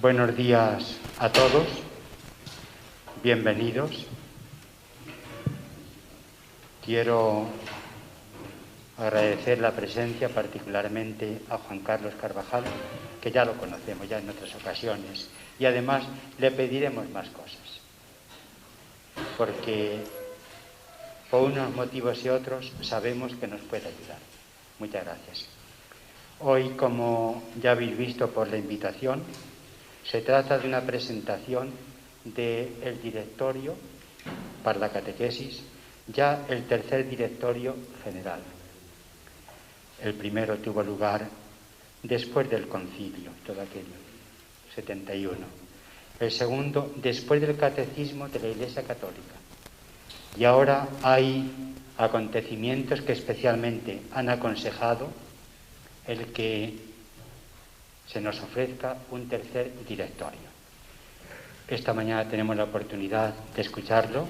Buenos días a todos, bienvenidos. Quiero agradecer la presencia particularmente a Juan Carlos Carvajal, que ya lo conocemos ya en otras ocasiones, y además le pediremos más cosas, porque por unos motivos y otros sabemos que nos puede ayudar. Muchas gracias. Hoy, como ya habéis visto por la invitación, se trata de una presentación del directorio para la catequesis, ya el tercer directorio general. El primero tuvo lugar después del concilio, todo aquello, 71. El segundo, después del catecismo de la Iglesia Católica. Y ahora hay acontecimientos que especialmente han aconsejado el que se nos ofrezca un tercer directorio. Esta mañana tenemos la oportunidad de escucharlo,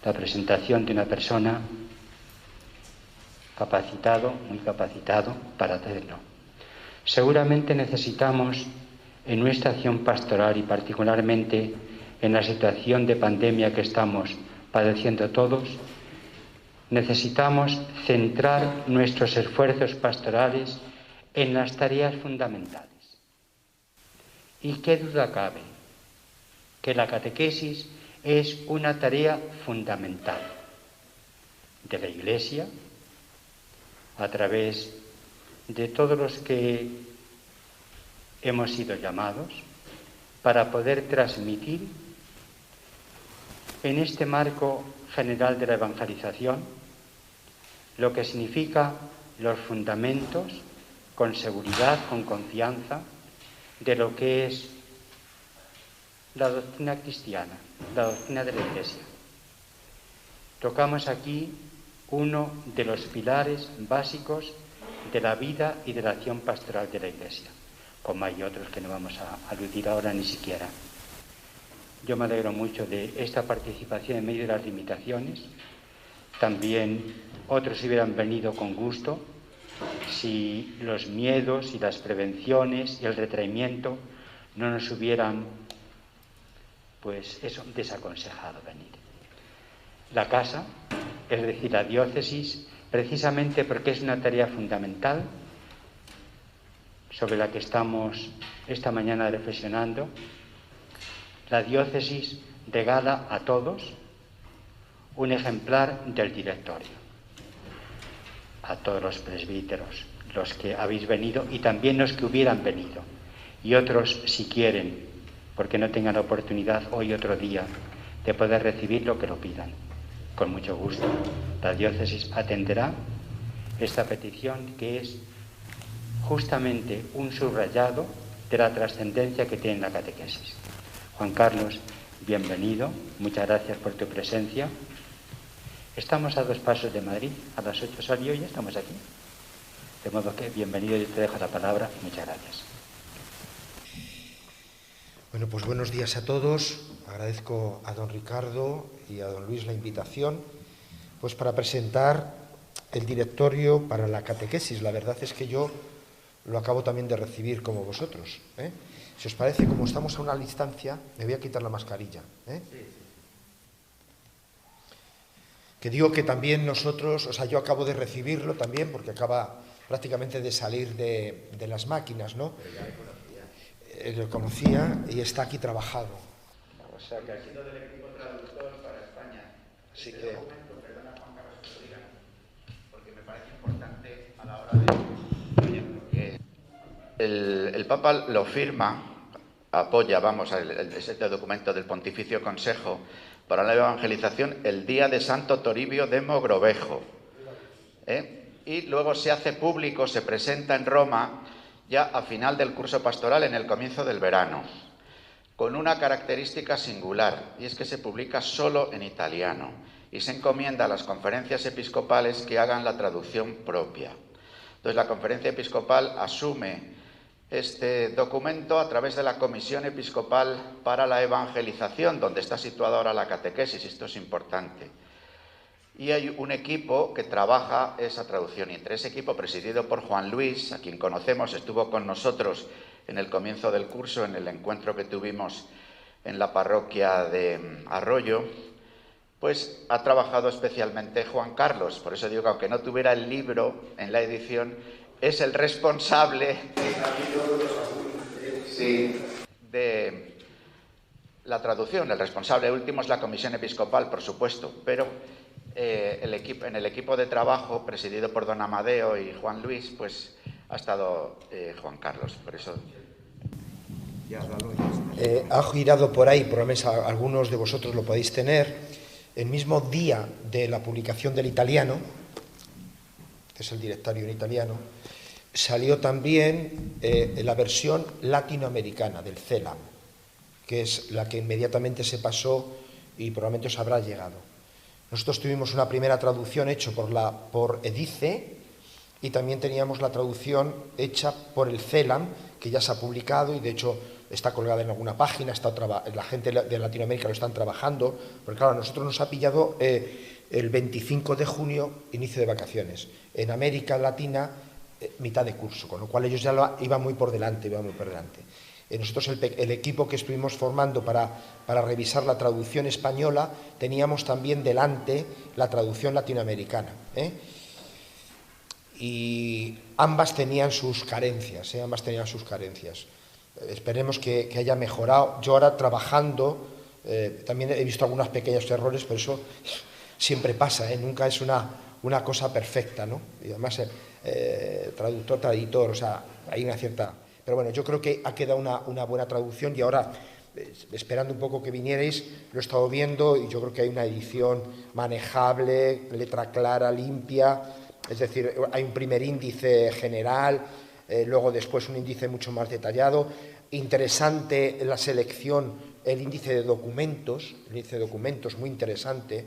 la presentación de una persona muy capacitado para hacerlo. Seguramente necesitamos en nuestra acción pastoral y particularmente en la situación de pandemia que estamos padeciendo todos, necesitamos centrar nuestros esfuerzos pastorales en las tareas fundamentales. ¿Y qué duda cabe? Que la catequesis es una tarea fundamental de la Iglesia a través de todos los que hemos sido llamados para poder transmitir en este marco general de la evangelización lo que significa los fundamentos con seguridad, con confianza, de lo que es la doctrina cristiana, la doctrina de la Iglesia. Tocamos aquí uno de los pilares básicos de la vida y de la acción pastoral de la Iglesia, como hay otros que no vamos a aludir ahora ni siquiera. Yo me alegro mucho de esta participación en medio de las limitaciones. También otros hubieran venido con gusto si los miedos y las prevenciones y el retraimiento no nos hubieran, desaconsejado venir. La casa, es decir, la diócesis, precisamente porque es una tarea fundamental sobre la que estamos esta mañana reflexionando, la diócesis regala a todos un ejemplar del directorio. A todos los presbíteros, los que habéis venido y también los que hubieran venido. Y otros, si quieren, porque no tengan la oportunidad hoy otro día de poder recibirlo, que lo pidan. Con mucho gusto. La diócesis atenderá esta petición, que es justamente un subrayado de la trascendencia que tiene la catequesis. Juan Carlos, bienvenido. Muchas gracias por tu presencia. Estamos a 2 pasos de Madrid, a las 8 salió y ya estamos aquí. De modo que bienvenido, yo te dejo la palabra y muchas gracias. Bueno, pues buenos días a todos. Agradezco a don Ricardo y a don Luis la invitación, pues para presentar el directorio para la catequesis. La verdad es que yo lo acabo también de recibir como vosotros, ¿eh? Si os parece, como estamos a una distancia, me voy a quitar la mascarilla, ¿eh? Que digo que también nosotros, yo acabo de recibirlo también, porque acaba prácticamente de salir de las máquinas, ¿no? Pero ya Lo conocía y está aquí trabajado. O sea que ha sido del equipo traductor para España. Así este que... documento, perdona Juan Carlos que lo diga, porque me parece importante a la hora de... El Papa lo firma, apoya, este documento del Pontificio Consejo para la Evangelización el día de Santo Toribio de Mogrovejo. Y luego se hace público, se presenta en Roma ya a final del curso pastoral, en el comienzo del verano, con una característica singular, y es que se publica solo en italiano y se encomienda a las conferencias episcopales que hagan la traducción propia. Entonces la conferencia episcopal asume este documento a través de la Comisión Episcopal para la Evangelización, donde está situada ahora la catequesis. Esto es importante. y hay un equipo que trabaja esa traducción. Y entre ese equipo, presidido por Juan Luis, a quien conocemos, estuvo con nosotros en el comienzo del curso, en el encuentro que tuvimos en la parroquia de Arroyo, pues ha trabajado especialmente Juan Carlos. Por eso digo que aunque no tuviera el libro en la edición, es el responsable de la traducción. El responsable último es la Comisión Episcopal, por supuesto, pero en el equipo de trabajo, presidido por don Amadeo y Juan Luis, pues ha estado Juan Carlos. Por eso... Ha girado por ahí, por lo menos algunos de vosotros lo podéis tener, el mismo día de la publicación del italiano, que es el directorio en italiano, salió también la versión latinoamericana del CELAM, que es la que inmediatamente se pasó y probablemente os habrá llegado. Nosotros tuvimos una primera traducción hecha por Edice y también teníamos la traducción hecha por el CELAM, que ya se ha publicado y de hecho está colgada en alguna página, la gente de Latinoamérica lo están trabajando, porque claro, a nosotros nos ha pillado el 25 de junio, inicio de vacaciones. En América Latina, mitad de curso, con lo cual ellos ya iban muy por delante, Nosotros el equipo que estuvimos formando para revisar la traducción española, teníamos también delante la traducción latinoamericana, y ambas tenían sus carencias, Esperemos que haya mejorado. Yo ahora trabajando, también he visto algunos pequeños errores, pero eso siempre pasa, nunca es una cosa perfecta, ¿no? Y además, traductor, traditor, o sea, hay una cierta... Pero bueno, yo creo que ha quedado una buena traducción y ahora, esperando un poco que vinierais, lo he estado viendo y yo creo que hay una edición manejable, letra clara, limpia, es decir, hay un primer índice general, luego después un índice mucho más detallado, interesante la selección, el índice de documentos, muy interesante,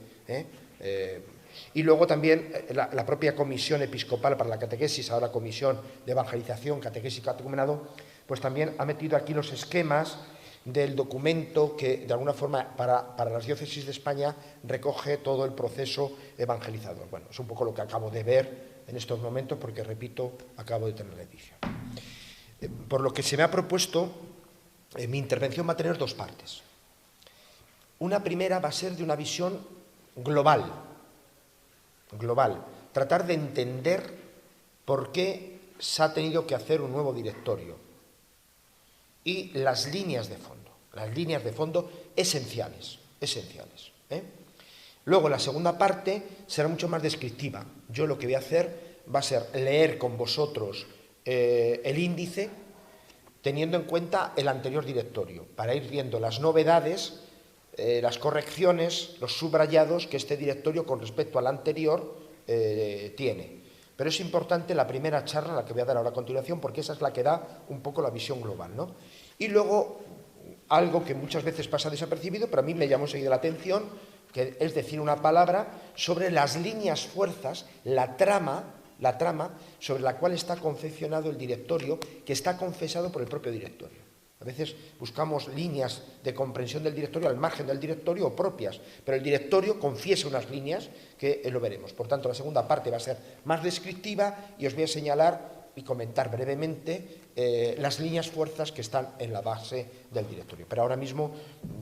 y luego también la propia Comisión Episcopal para la Catequesis, ahora Comisión de Evangelización, Catequesis y Catecumenado, pues también ha metido aquí los esquemas del documento que, de alguna forma, para las diócesis de España recoge todo el proceso evangelizador. Bueno, es un poco lo que acabo de ver en estos momentos, porque, repito, acabo de tener la edición. Por lo que se me ha propuesto, mi intervención va a tener dos partes. Una primera va a ser de una visión global, tratar de entender por qué se ha tenido que hacer un nuevo directorio y las líneas de fondo esenciales. Luego, la segunda parte será mucho más descriptiva. Yo lo que voy a hacer va a ser leer con vosotros el índice, teniendo en cuenta el anterior directorio, para ir viendo las novedades, las correcciones, los subrayados que este directorio con respecto al anterior tiene. Pero es importante la primera charla, la que voy a dar ahora a continuación, porque esa es la que da un poco la visión global, ¿no? Y luego, algo que muchas veces pasa desapercibido, pero a mí me llamó enseguida la atención, que es decir una palabra sobre las líneas fuerzas, la trama sobre la cual está confeccionado el directorio, que está confesado por el propio directorio. A veces buscamos líneas de comprensión del directorio al margen del directorio o propias, pero el directorio confiesa unas líneas que lo veremos. Por tanto, la segunda parte va a ser más descriptiva y os voy a señalar y comentar brevemente las líneas fuerzas que están en la base del directorio. Pero ahora mismo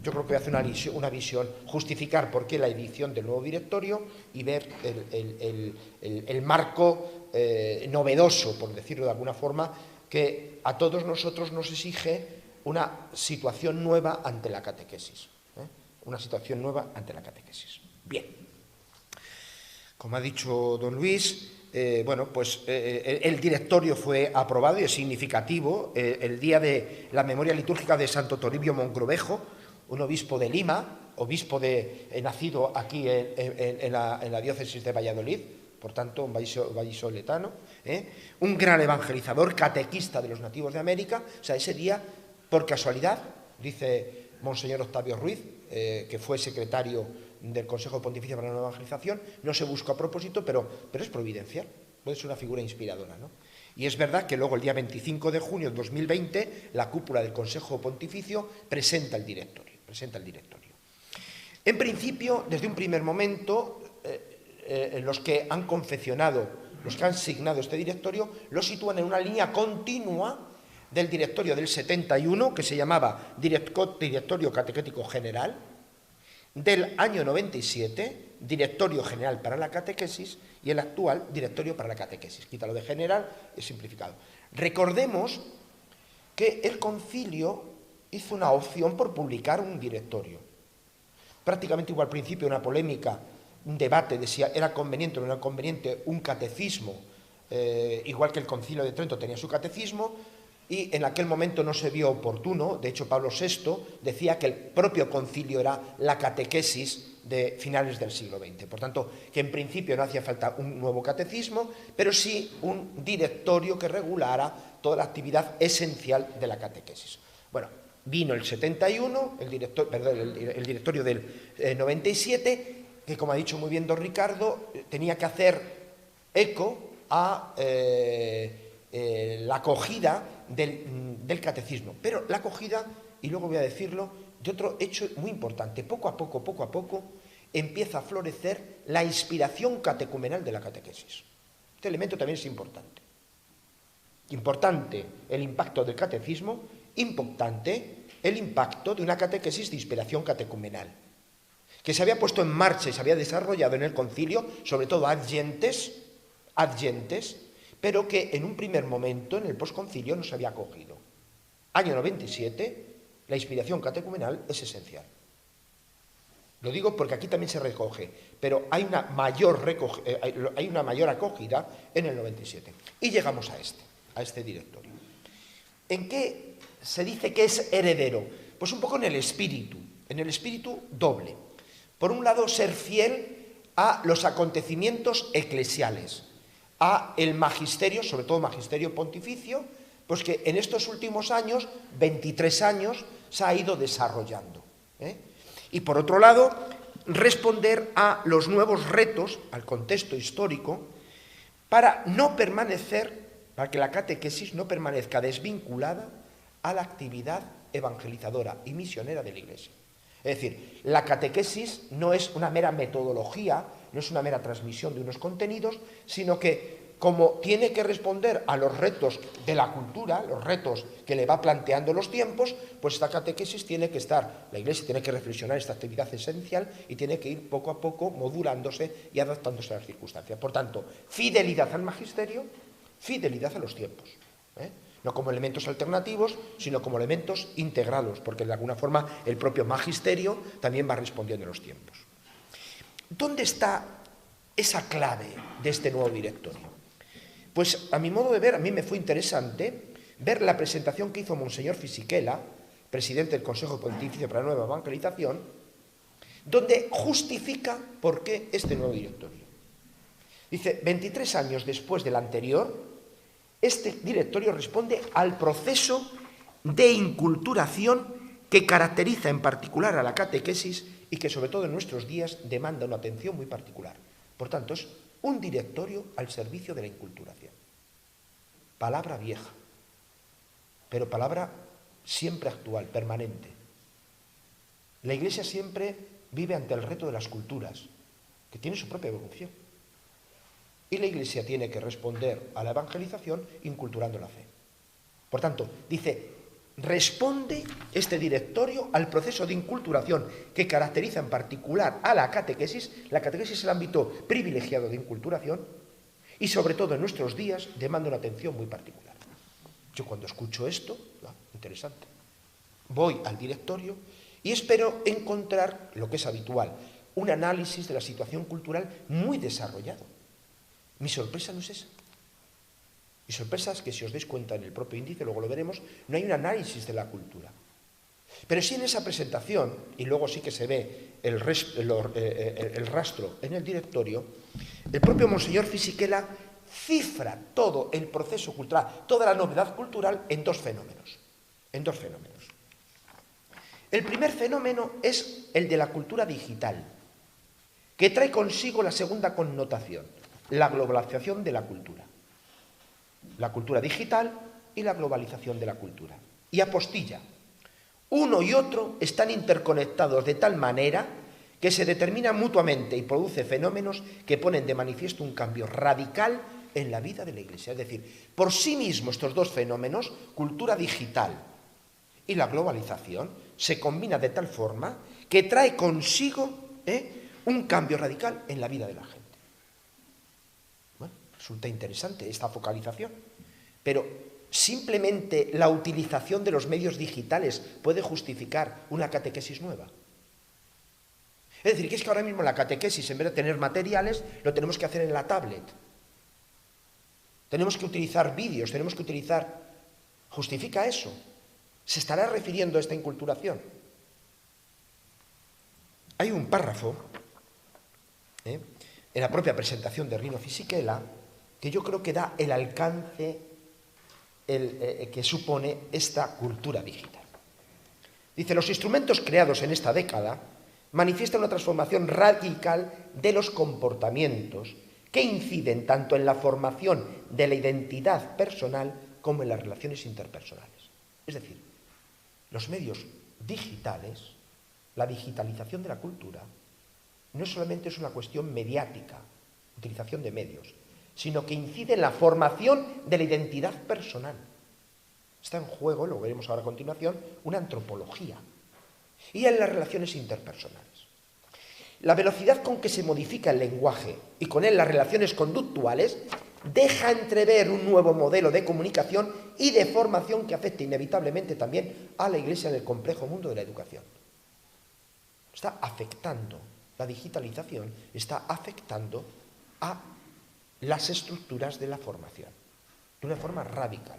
yo creo que voy a hacer una visión, justificar por qué la edición del nuevo directorio y ver el marco novedoso, por decirlo de alguna forma, que a todos nosotros nos exige una situación nueva ante la catequesis. Una situación nueva ante la catequesis. Bien. Como ha dicho don Luis, bueno, pues el directorio fue aprobado y es significativo. El día de la memoria litúrgica de Santo Toribio Moncrovejo, un obispo de Lima, nacido aquí en la diócesis de Valladolid, por tanto, un vallisoletano, un gran evangelizador, catequista de los nativos de América. O sea, ese día, por casualidad, dice Monseñor Octavio Ruiz, que fue secretario del Consejo Pontificio para la Evangelización, no se buscó a propósito, pero es providencial, puede ser una figura inspiradora, ¿no? Y es verdad que luego, el día 25 de junio de 2020, la cúpula del Consejo Pontificio presenta el directorio. En principio, desde un primer momento, los que han confeccionado, los que han signado este directorio, lo sitúan en una línea continua del directorio del 71, que se llamaba Directorio Catequético General, del año 97, Directorio General para la Catequesis, y el actual Directorio para la Catequesis. Quítalo de general, es simplificado. Recordemos que el concilio hizo una opción por publicar un directorio. Prácticamente hubo al principio una polémica, un debate de si era conveniente o no era conveniente un catecismo, igual que el Concilio de Trento tenía su catecismo, y en aquel momento no se vio oportuno. De hecho, Pablo VI decía que el propio concilio era la catequesis de finales del siglo XX. Por tanto, que en principio no hacía falta un nuevo catecismo, pero sí un directorio que regulara toda la actividad esencial de la catequesis. Bueno, vino el 71, el directorio del 97, que, como ha dicho muy bien don Ricardo, tenía que hacer eco a la acogida del catecismo. Pero la acogida, y luego voy a decirlo, de otro hecho muy importante. Poco a poco, empieza a florecer la inspiración catecumenal de la catequesis. Este elemento también es importante. Importante el impacto del catecismo, importante el impacto de una catequesis de inspiración catecumenal, que se había puesto en marcha y se había desarrollado en el concilio, sobre todo adyentes, pero que en un primer momento, en el posconcilio, no se había acogido. Año 97, la inspiración catecumenal es esencial. Lo digo porque aquí también se recoge, pero hay una mayor acogida en el 97. Y llegamos a este directorio. ¿En qué se dice que es heredero? Pues un poco en el espíritu doble. Por un lado, ser fiel a los acontecimientos eclesiales, a el magisterio, sobre todo magisterio pontificio, pues que en estos últimos años, 23 años, se ha ido desarrollando. Y por otro lado, responder a los nuevos retos, al contexto histórico, para que la catequesis no permanezca desvinculada a la actividad evangelizadora y misionera de la Iglesia. Es decir, la catequesis no es una mera metodología, no es una mera transmisión de unos contenidos, sino que, como tiene que responder a los retos de la cultura, los retos que le va planteando los tiempos, pues esta catequesis tiene que estar, la Iglesia tiene que reflexionar esta actividad esencial y tiene que ir poco a poco modulándose y adaptándose a las circunstancias. Por tanto, fidelidad al magisterio, fidelidad a los tiempos. No como elementos alternativos, sino como elementos integrados, porque de alguna forma el propio magisterio también va respondiendo a los tiempos. ¿Dónde está esa clave de este nuevo directorio? Pues a mi modo de ver, a mí me fue interesante ver la presentación que hizo Monseñor Fisichella, presidente del Consejo Pontificio para la Nueva Evangelización, donde justifica por qué este nuevo directorio. Dice, 23 años después del anterior, este directorio responde al proceso de inculturación que caracteriza en particular a la catequesis y que sobre todo en nuestros días demanda una atención muy particular. Por tanto, es un directorio al servicio de la inculturación. Palabra vieja, pero palabra siempre actual, permanente. La Iglesia siempre vive ante el reto de las culturas, que tiene su propia evolución. Y la Iglesia tiene que responder a la evangelización inculturando la fe. Por tanto, dice, responde este directorio al proceso de inculturación que caracteriza en particular a la catequesis. La catequesis es el ámbito privilegiado de inculturación y sobre todo en nuestros días demanda una atención muy particular. Yo cuando escucho esto, interesante, voy al directorio y espero encontrar, lo que es habitual, un análisis de la situación cultural muy desarrollado. Mi sorpresa no es esa. Mi sorpresa es que, si os dais cuenta en el propio índice, luego lo veremos, no hay un análisis de la cultura. Pero sí en esa presentación, y luego sí que se ve el rastro en el directorio, el propio Monseñor Fisichella cifra todo el proceso cultural, toda la novedad cultural en dos fenómenos. El primer fenómeno es el de la cultura digital, que trae consigo la segunda connotación, la globalización de la cultura. La cultura digital y la globalización de la cultura. Y apostilla, uno y otro están interconectados de tal manera que se determinan mutuamente y produce fenómenos que ponen de manifiesto un cambio radical en la vida de la Iglesia. Es decir, por sí mismos estos dos fenómenos, cultura digital y la globalización, se combina de tal forma que trae consigo un cambio radical en la vida de la gente. Bueno, resulta interesante esta focalización, pero simplemente la utilización de los medios digitales puede justificar una catequesis nueva. Es decir, que es que ahora mismo la catequesis, en vez de tener materiales, lo tenemos que hacer en la tablet. Tenemos que utilizar vídeos, tenemos que utilizar... ¿Justifica eso? ¿Se estará refiriendo a esta inculturación? Hay un párrafo en la propia presentación de Rino Fisichella que yo creo que da el alcance que supone esta cultura digital. Dice, los instrumentos creados en esta década manifiestan una transformación radical de los comportamientos que inciden tanto en la formación de la identidad personal como en las relaciones interpersonales. Es decir, los medios digitales, la digitalización de la cultura, no solamente es una cuestión mediática, utilización de medios, sino que incide en la formación de la identidad personal. Está en juego, lo veremos ahora a continuación, una antropología. Y en las relaciones interpersonales. La velocidad con que se modifica el lenguaje y con él las relaciones conductuales deja entrever un nuevo modelo de comunicación y de formación que afecta inevitablemente también a la Iglesia en el complejo mundo de la educación. Está afectando, la digitalización está afectando a las estructuras de la formación de una forma radical.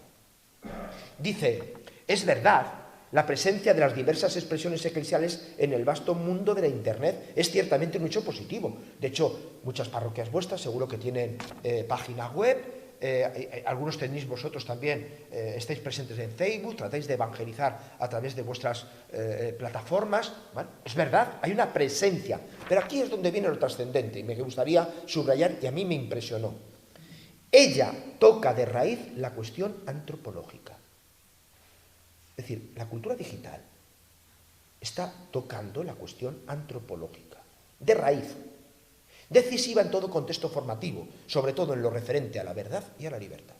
Dice, es verdad, la presencia de las diversas expresiones eclesiales en el vasto mundo de la Internet es ciertamente un hecho positivo. De hecho, muchas parroquias vuestras seguro que tienen página web, algunos tenéis vosotros también, estáis presentes en Facebook, tratáis de evangelizar a través de vuestras plataformas. Bueno, es verdad, hay una presencia, pero aquí es donde viene lo trascendente y me gustaría subrayar, y a mí me impresionó. Ella toca de raíz la cuestión antropológica. Es decir, la cultura digital está tocando la cuestión antropológica, de raíz, decisiva en todo contexto formativo, sobre todo en lo referente a la verdad y a la libertad.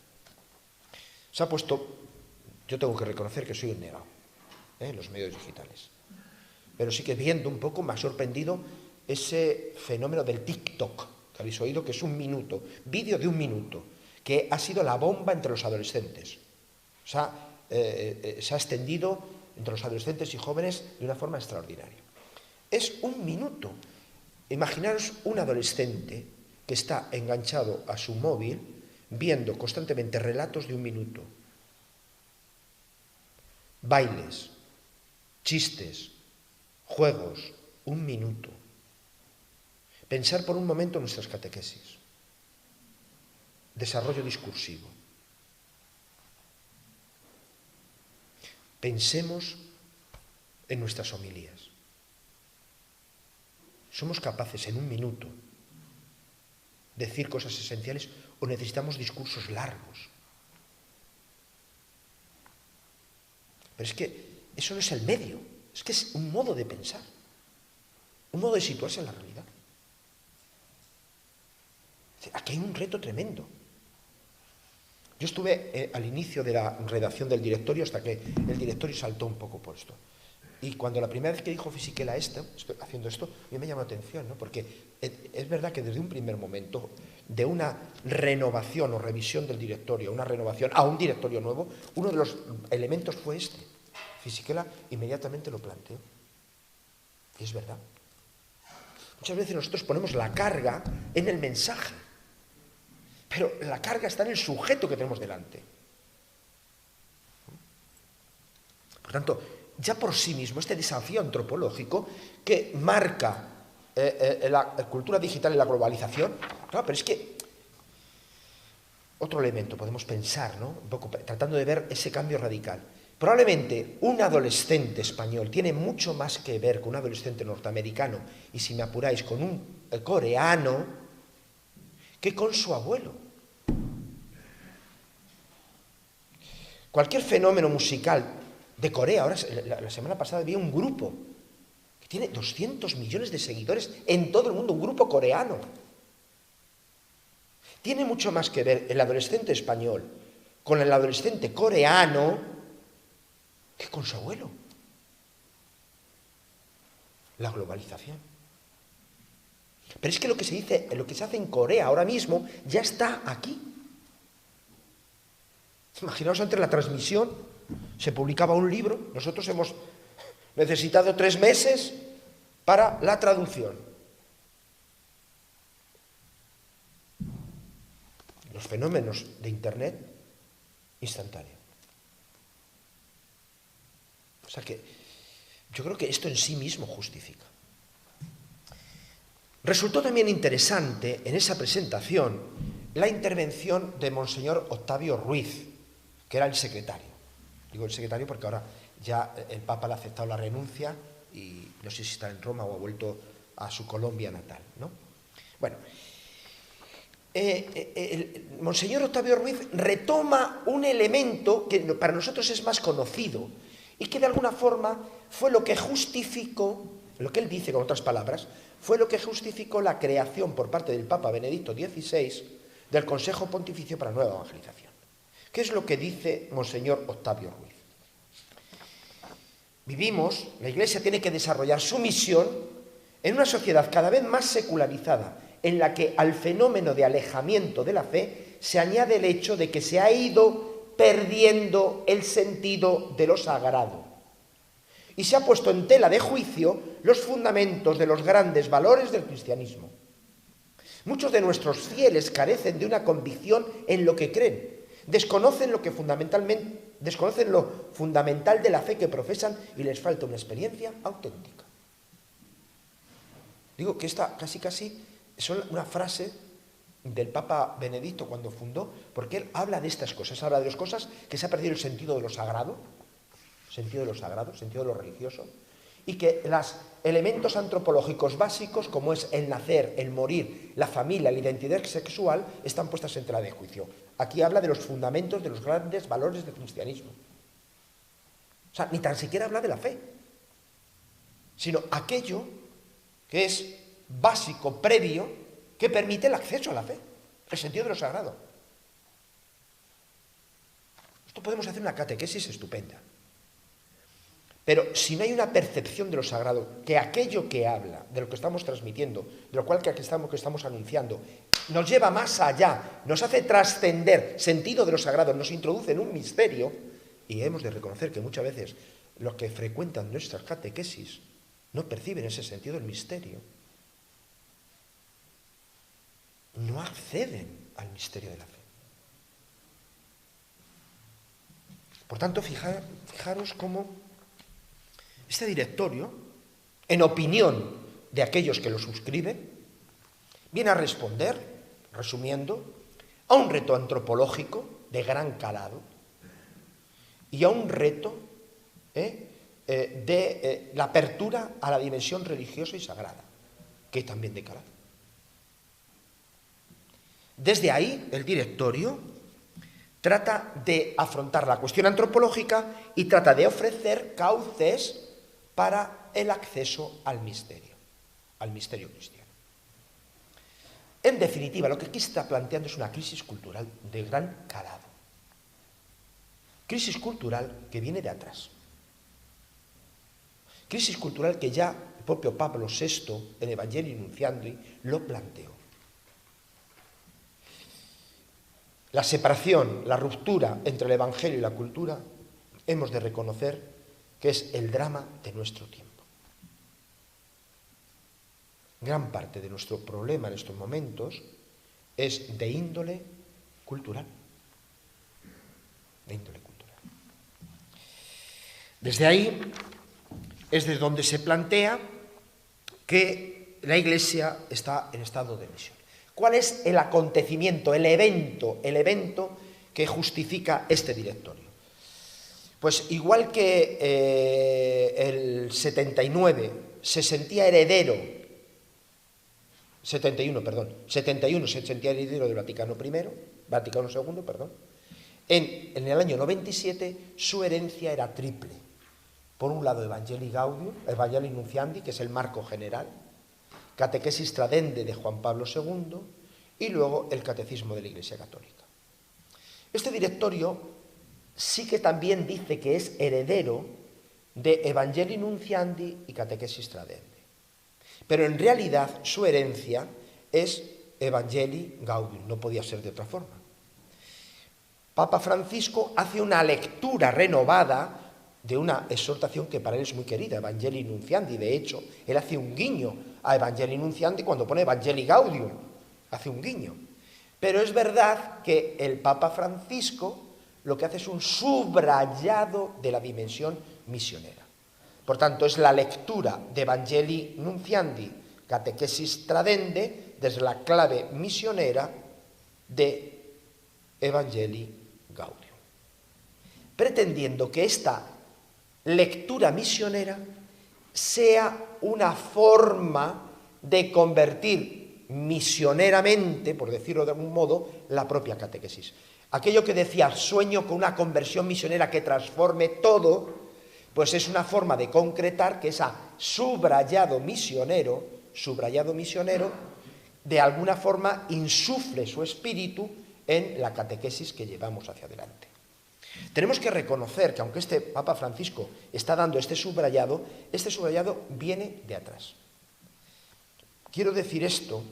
Se ha puesto, yo tengo que reconocer que soy un negado en los medios digitales, pero sí que viendo un poco me ha sorprendido ese fenómeno del TikTok, que habéis oído, que es un minuto, vídeo de un minuto, que ha sido la bomba entre los adolescentes. O sea, se ha extendido entre los adolescentes y jóvenes de una forma extraordinaria. Es un minuto. Imaginaros un adolescente que está enganchado a su móvil viendo constantemente relatos de un minuto. Bailes, chistes, juegos, un minuto. Pensar por un momento en nuestras catequesis. Desarrollo discursivo. Pensemos en nuestras homilías. ¿Somos capaces en un minuto de decir cosas esenciales o necesitamos discursos largos? Pero es que eso no es el medio, es que es un modo de pensar, un modo de situarse en la realidad. Aquí hay un reto tremendo. Yo estuve al inicio de la redacción del directorio hasta que el directorio saltó un poco por esto. Y cuando la primera vez que dijo Fisichella estoy haciendo esto, a mí me llamó la atención, ¿no? Porque es verdad que desde un primer momento de una renovación o revisión del directorio, una renovación a un directorio nuevo, uno de los elementos fue este. Fisichella inmediatamente lo planteó. Y es verdad. Muchas veces nosotros ponemos la carga en el mensaje, pero la carga está en el sujeto que tenemos delante. Por tanto, ya por sí mismo, este desafío antropológico que marca la cultura digital y la globalización, claro, pero es que otro elemento podemos pensar, ¿no? Un poco tratando de ver ese cambio radical. Probablemente un adolescente español tiene mucho más que ver con un adolescente norteamericano y, si me apuráis, con un coreano, que con su abuelo. Cualquier fenómeno musical de Corea, ahora la semana pasada vi un grupo Tiene 200 millones de seguidores en todo el mundo, un grupo coreano. Tiene mucho más que ver el adolescente español con el adolescente coreano que con su abuelo. La globalización. Pero es que lo que se hace en Corea ahora mismo ya está aquí. Imaginaos, antes la transmisión se publicaba un libro, nosotros hemos necesitado 3 meses para la traducción. Los fenómenos de Internet, instantáneo. O sea que yo creo que esto en sí mismo justifica. Resultó también interesante en esa presentación la intervención de Monseñor Octavio Ruiz, que era el secretario. Digo el secretario porque ahora ya el Papa le ha aceptado la renuncia y no sé si está en Roma o ha vuelto a su Colombia natal, ¿no? Bueno, el Monseñor Octavio Ruiz retoma un elemento que para nosotros es más conocido y que de alguna forma fue lo que justificó, lo que él dice con otras palabras, fue lo que justificó la creación por parte del Papa Benedicto XVI del Consejo Pontificio para la Nueva Evangelización. ¿Qué es lo que dice Monseñor Octavio Ruiz? Vivimos, la Iglesia tiene que desarrollar su misión en una sociedad cada vez más secularizada, en la que al fenómeno de alejamiento de la fe se añade el hecho de que se ha ido perdiendo el sentido de lo sagrado. Y se ha puesto en tela de juicio los fundamentos de los grandes valores del cristianismo. Muchos de nuestros fieles carecen de una convicción en lo que creen, desconocen lo fundamental de la fe que profesan y les falta una experiencia auténtica. Digo que esta casi es una frase del Papa Benedicto cuando fundó, porque él habla de estas cosas, habla de las cosas que se ha perdido el sentido de lo sagrado, sentido de lo religioso, y que los elementos antropológicos básicos, como es el nacer, el morir, la familia, la identidad sexual, están puestas en tela de juicio. Aquí habla de los fundamentos de los grandes valores del cristianismo. O sea, ni tan siquiera habla de la fe, sino aquello que es básico, previo, que permite el acceso a la fe, el sentido de lo sagrado. Esto podemos hacer una catequesis estupenda. Pero si no hay una percepción de lo sagrado, que aquello que habla, de lo que estamos transmitiendo, de lo cual que estamos anunciando, nos lleva más allá, nos hace trascender sentido de lo sagrado, nos introduce en un misterio, y hemos de reconocer que muchas veces los que frecuentan nuestras catequesis no perciben ese sentido del misterio, no acceden al misterio de la fe. Por tanto, fijaros cómo este directorio, en opinión de aquellos que lo suscriben, viene a responder, resumiendo, a un reto antropológico de gran calado y a un reto de la apertura a la dimensión religiosa y sagrada, que es también de calado. Desde ahí, el directorio trata de afrontar la cuestión antropológica y trata de ofrecer cauces para el acceso al misterio cristiano. En definitiva, lo que aquí se está planteando es una crisis cultural de gran calado. Crisis cultural que viene de atrás. Crisis cultural que ya el propio Pablo VI en Evangelii Nunciandi lo planteó. La separación, la ruptura entre el Evangelio y la cultura, hemos de reconocer que es el drama de nuestro tiempo. Gran parte de nuestro problema en estos momentos es de índole cultural. De índole cultural. Desde ahí es desde donde se plantea que la Iglesia está en estado de misión. ¿Cuál es el acontecimiento, el evento que justifica este directorio? Pues igual que el 79 se sentía heredero, 71 se sentía heredero del Vaticano II, en el año 97 su herencia era triple. Por un lado, Evangelii Gaudium, Evangelii Nunciandi, que es el marco general, Catequesis Tradendae de Juan Pablo II, y luego el Catecismo de la Iglesia Católica. Este directorio sí que también dice que es heredero de Evangelii Nunciandi y Catequesis Tradendae. Pero en realidad su herencia es Evangelii Gaudium, no podía ser de otra forma. Papa Francisco hace una lectura renovada de una exhortación que para él es muy querida, Evangelii Nunciandi. De hecho, él hace un guiño a Evangelii Nunciandi cuando pone Evangelii Gaudium, hace un guiño. Pero es verdad que el Papa Francisco lo que hace es un subrayado de la dimensión misionera. Por tanto, es la lectura de Evangelii Nunciandi, Catequesis Tradendae, desde la clave misionera de Evangelii Gaudium, pretendiendo que esta lectura misionera sea una forma de convertir misioneramente, por decirlo de algún modo, la propia catequesis. Aquello que decía, sueño con una conversión misionera que transforme todo, pues es una forma de concretar que ese subrayado misionero, de alguna forma insufle su espíritu en la catequesis que llevamos hacia adelante. Tenemos que reconocer que aunque este Papa Francisco está dando este subrayado viene de atrás. Quiero decir esto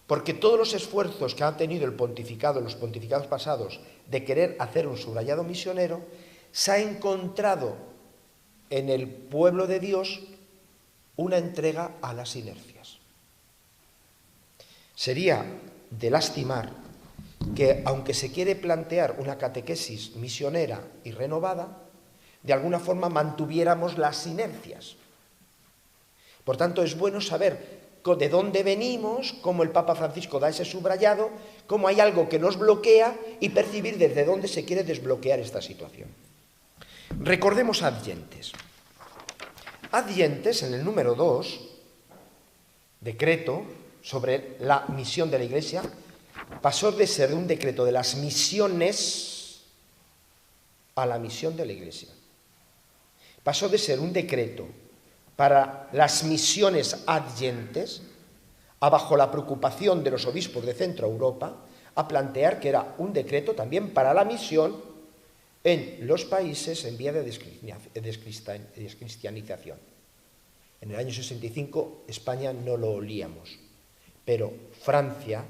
porque todos los esfuerzos que ha tenido el pontificado, los pontificados pasados, de querer hacer un subrayado misionero, se ha encontrado en el pueblo de Dios una entrega a las inercias. Sería de lastimar que, aunque se quiere plantear una catequesis misionera y renovada, de alguna forma mantuviéramos las inercias. Por tanto, es bueno saber de dónde venimos, cómo el Papa Francisco da ese subrayado, cómo hay algo que nos bloquea y percibir desde dónde se quiere desbloquear esta situación. Recordemos a Adyentes. Adyentes, en el número 2, decreto sobre la misión de la Iglesia, pasó de ser un decreto de las misiones a la misión de la Iglesia. Pasó de ser un decreto para las misiones adyentes, a bajo la preocupación de los obispos de Centro Europa, a plantear que era un decreto también para la misión en los países en vía de descristianización. En el año 65 España no lo olíamos, pero Francia,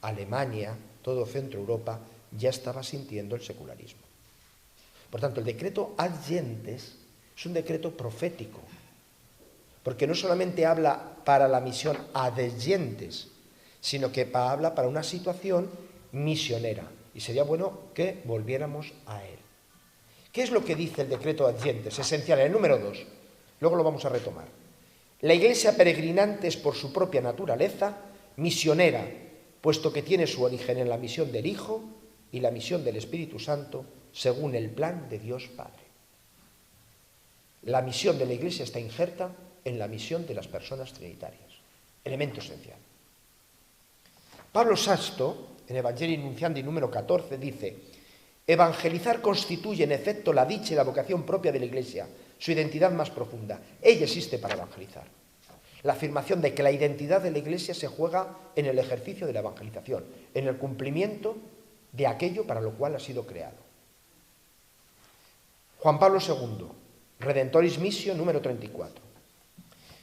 Alemania, todo Centro Europa ya estaba sintiendo el secularismo. Por tanto, el decreto Adyentes es un decreto profético, porque no solamente habla para la misión adyentes, sino que habla para una situación misionera. Y sería bueno que volviéramos a él. ¿Qué es lo que dice el decreto Adyentes? Esencial, en el número 2. Luego lo vamos a retomar. La Iglesia peregrinante es por su propia naturaleza misionera, puesto que tiene su origen en la misión del Hijo y la misión del Espíritu Santo, según el plan de Dios Padre. La misión de la Iglesia está injerta en la misión de las personas trinitarias. Elemento esencial. Pablo VI, en Evangelii Nunciandi número 14, dice: evangelizar constituye en efecto la dicha y la vocación propia de la Iglesia, su identidad más profunda. Ella existe para evangelizar. La afirmación de que la identidad de la Iglesia se juega en el ejercicio de la evangelización, en el cumplimiento de aquello para lo cual ha sido creado. Juan Pablo II, Redentoris Missio número 34.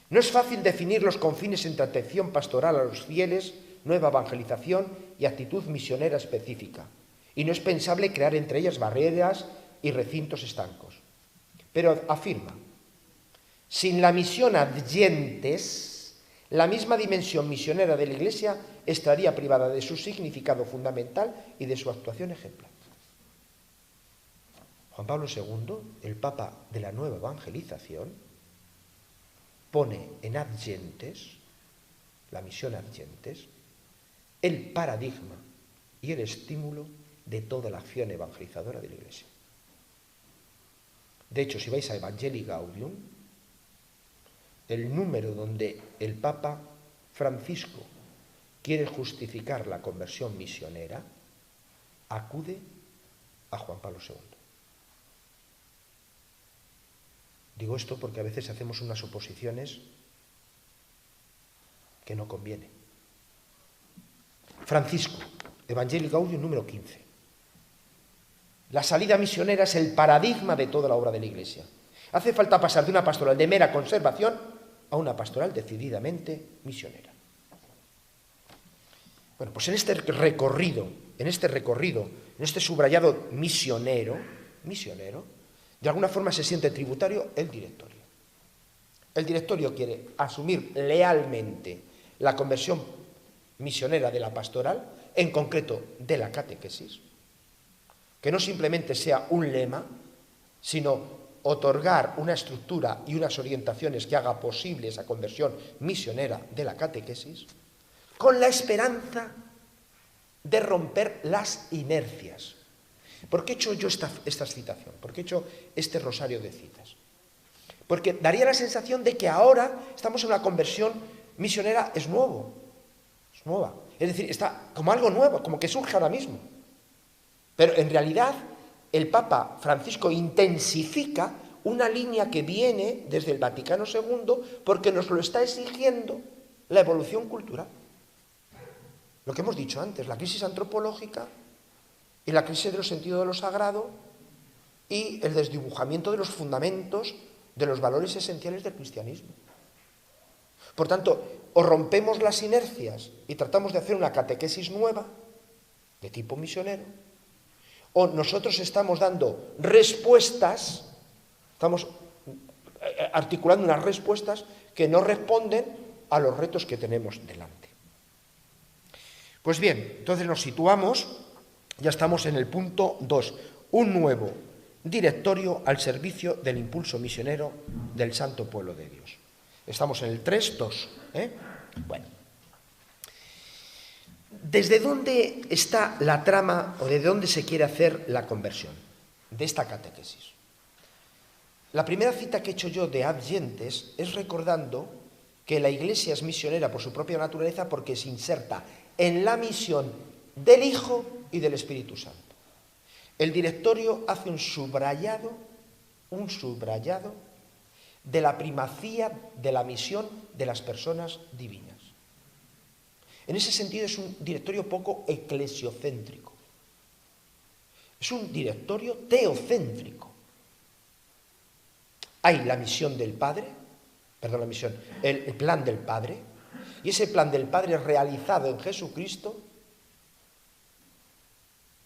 No es fácil definir los confines entre atención pastoral a los fieles, nueva evangelización y actitud misionera específica, y no es pensable crear entre ellas barreras y recintos estancos. Pero afirma: sin la misión adyentes, la misma dimensión misionera de la Iglesia estaría privada de su significado fundamental y de su actuación ejemplar. Juan Pablo II, el Papa de la nueva evangelización, pone en adyentes, la misión adyentes, el paradigma y el estímulo de toda la acción evangelizadora de la Iglesia. De hecho, si vais a Evangelii Gaudium, el número donde el Papa Francisco quiere justificar la conversión misionera, acude a Juan Pablo II. Digo esto porque a veces hacemos unas oposiciones que no conviene. Francisco, Evangelii Gaudium número 15. La salida misionera es el paradigma de toda la obra de la Iglesia. Hace falta pasar de una pastoral de mera conservación a una pastoral decididamente misionera. Bueno, pues en este recorrido, en este subrayado misionero, de alguna forma se siente tributario el directorio. El directorio quiere asumir lealmente la conversión misionera de la pastoral, en concreto de la catequesis, que no simplemente sea un lema, sino otorgar una estructura y unas orientaciones que haga posible esa conversión misionera de la catequesis, con la esperanza de romper las inercias. ¿Por qué he hecho yo esta citación? ¿Por qué he hecho este rosario de citas? Porque daría la sensación de que ahora estamos en una conversión misionera, es nueva. Es decir, está como algo nuevo, como que surge ahora mismo. Pero en realidad el Papa Francisco intensifica una línea que viene desde el Vaticano II porque nos lo está exigiendo la evolución cultural. Lo que hemos dicho antes, la crisis antropológica y la crisis de los sentidos de lo sagrado y el desdibujamiento de los fundamentos de los valores esenciales del cristianismo. Por tanto, o rompemos las inercias y tratamos de hacer una catequesis nueva, de tipo misionero, o nosotros estamos dando respuestas, estamos articulando unas respuestas que no responden a los retos que tenemos delante. Pues bien, entonces nos situamos, ya estamos en el punto 2, un nuevo directorio al servicio del impulso misionero del santo pueblo de Dios. Estamos en el 3.2. Bueno, ¿desde dónde está la trama o de dónde se quiere hacer la conversión de esta catequesis? La primera cita que he hecho yo de Ad Gentes es recordando que la Iglesia es misionera por su propia naturaleza porque se inserta en la misión del Hijo y del Espíritu Santo. El directorio hace un subrayado de la primacía de la misión de las personas divinas. En ese sentido es un directorio poco eclesiocéntrico. Es un directorio teocéntrico. Hay la misión del Padre, el plan del Padre, y ese plan del Padre es realizado en Jesucristo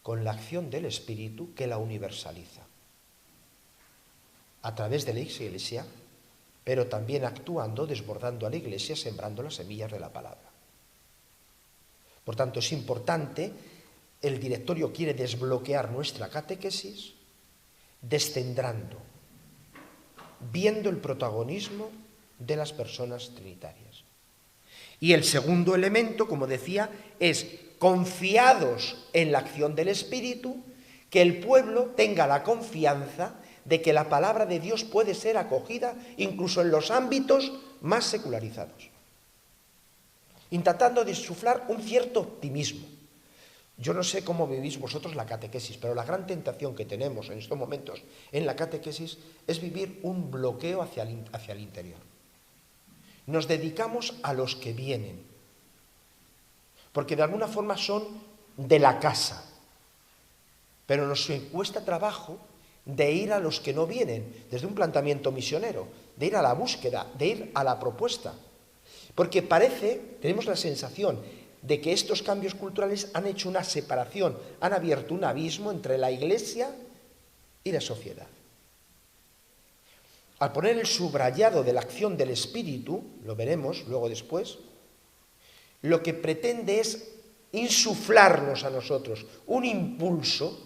con la acción del Espíritu que la universaliza. A través de la Iglesia, pero también actuando, desbordando a la Iglesia, sembrando las semillas de la palabra. Por tanto, es importante, el directorio quiere desbloquear nuestra catequesis, descendrando, viendo el protagonismo de las personas trinitarias. Y el segundo elemento, como decía, es confiados en la acción del Espíritu, que el pueblo tenga la confianza de que la palabra de Dios puede ser acogida incluso en los ámbitos más secularizados, intentando insuflar un cierto optimismo. Yo no sé cómo vivís vosotros la catequesis, pero la gran tentación que tenemos en estos momentos en la catequesis es vivir un bloqueo hacia el interior. Nos dedicamos a los que vienen, porque de alguna forma son de la casa, pero nos cuesta trabajo de ir a los que no vienen, desde un planteamiento misionero, de ir a la búsqueda, de ir a la propuesta. Porque tenemos la sensación de que estos cambios culturales han hecho una separación, han abierto un abismo entre la Iglesia y la sociedad. Al poner el subrayado de la acción del Espíritu, lo veremos luego después, lo que pretende es insuflarnos a nosotros un impulso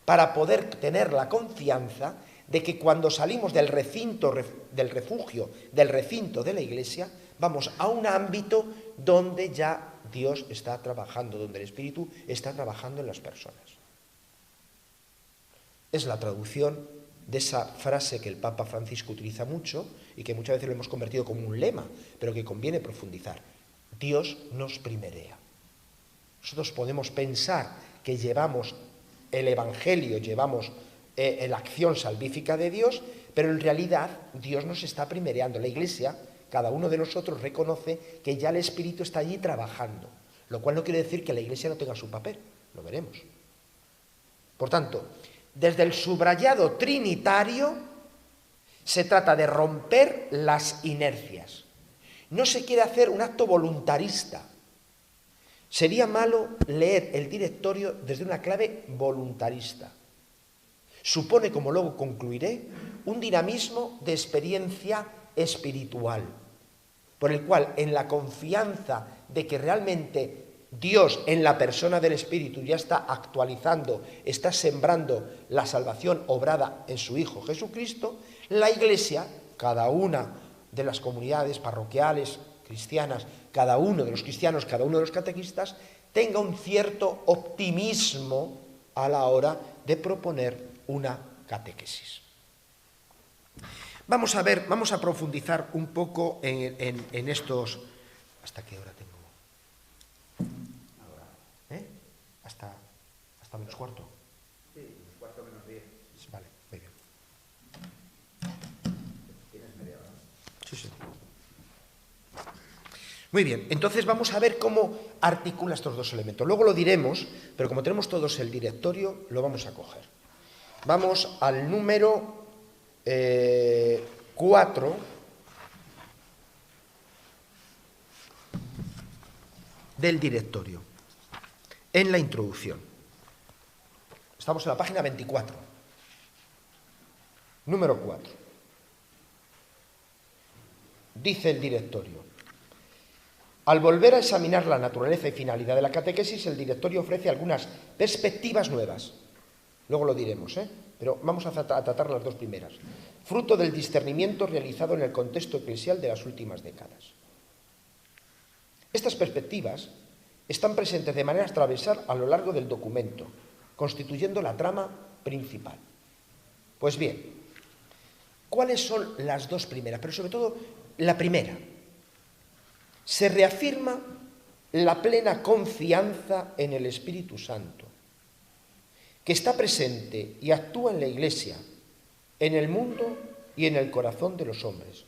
para poder tener la confianza de que cuando salimos del recinto, del refugio, del recinto de la Iglesia, vamos a un ámbito donde ya Dios está trabajando, donde el Espíritu está trabajando en las personas. Es la traducción de esa frase que el Papa Francisco utiliza mucho y que muchas veces lo hemos convertido como un lema, pero que conviene profundizar. Dios nos primerea. Nosotros podemos pensar que llevamos el Evangelio, llevamos la acción salvífica de Dios, pero en realidad Dios nos está primereando. La Iglesia, cada uno de nosotros reconoce que ya el Espíritu está allí trabajando, lo cual no quiere decir que la Iglesia no tenga su papel, lo veremos. Por tanto, desde el subrayado trinitario se trata de romper las inercias. No se quiere hacer un acto voluntarista. Sería malo leer el directorio desde una clave voluntarista. Supone, como luego concluiré, un dinamismo de experiencia espiritual, por el cual, en la confianza de que realmente Dios, en la persona del Espíritu, ya está actualizando, está sembrando la salvación obrada en su Hijo Jesucristo, la Iglesia, cada una de las comunidades parroquiales cristianas, cada uno de los cristianos, cada uno de los catequistas, tenga un cierto optimismo a la hora de proponer una catequesis. Vamos a ver, vamos a profundizar un poco en estos... ¿Hasta qué hora tengo? ¿Hasta menos cuarto? Sí, menos cuarto, menos 10. Vale, muy bien. ¿Tienes media hora? Sí, sí. Muy bien, entonces vamos a ver cómo articula estos dos elementos. Luego lo diremos, pero como tenemos todos el directorio, lo vamos a coger. Vamos al número 4. Del directorio, en la introducción. Estamos en la página 24. Número 4. Dice el directorio: al volver a examinar la naturaleza y finalidad de la catequesis, el directorio ofrece algunas perspectivas nuevas. Luego lo diremos, pero vamos a tratar las dos primeras. Fruto del discernimiento realizado en el contexto eclesial de las últimas décadas. Estas perspectivas están presentes de manera transversal a lo largo del documento, constituyendo la trama principal. Pues bien, ¿cuáles son las dos primeras? Pero sobre todo, la primera. Se reafirma la plena confianza en el Espíritu Santo, que está presente y actúa en la Iglesia, en el mundo y en el corazón de los hombres.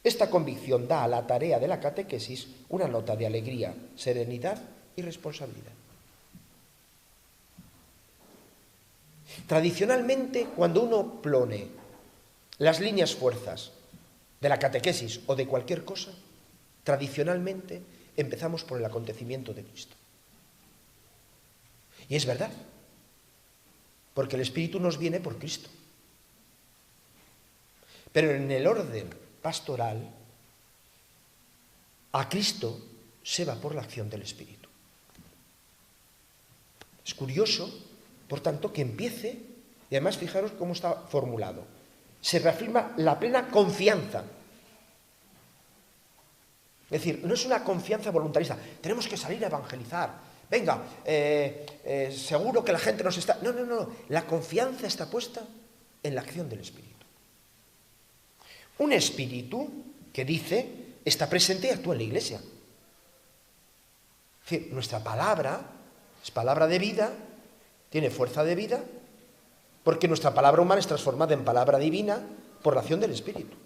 Esta convicción da a la tarea de la catequesis una nota de alegría, serenidad y responsabilidad. Tradicionalmente, cuando uno pone las líneas fuerzas de la catequesis o de cualquier cosa, tradicionalmente empezamos por el acontecimiento de Cristo. Y es verdad, porque el Espíritu nos viene por Cristo. Pero en el orden pastoral, a Cristo se va por la acción del Espíritu. Es curioso, por tanto, que empiece, y además fijaros cómo está formulado, se reafirma la plena confianza. Es decir, no es una confianza voluntarista, tenemos que salir a evangelizar, venga, seguro que la gente nos está... No, la confianza está puesta en la acción del Espíritu. Un espíritu que dice, está presente y actúa en la Iglesia. Es decir, nuestra palabra es palabra de vida, tiene fuerza de vida, porque nuestra palabra humana es transformada en palabra divina por la acción del Espíritu.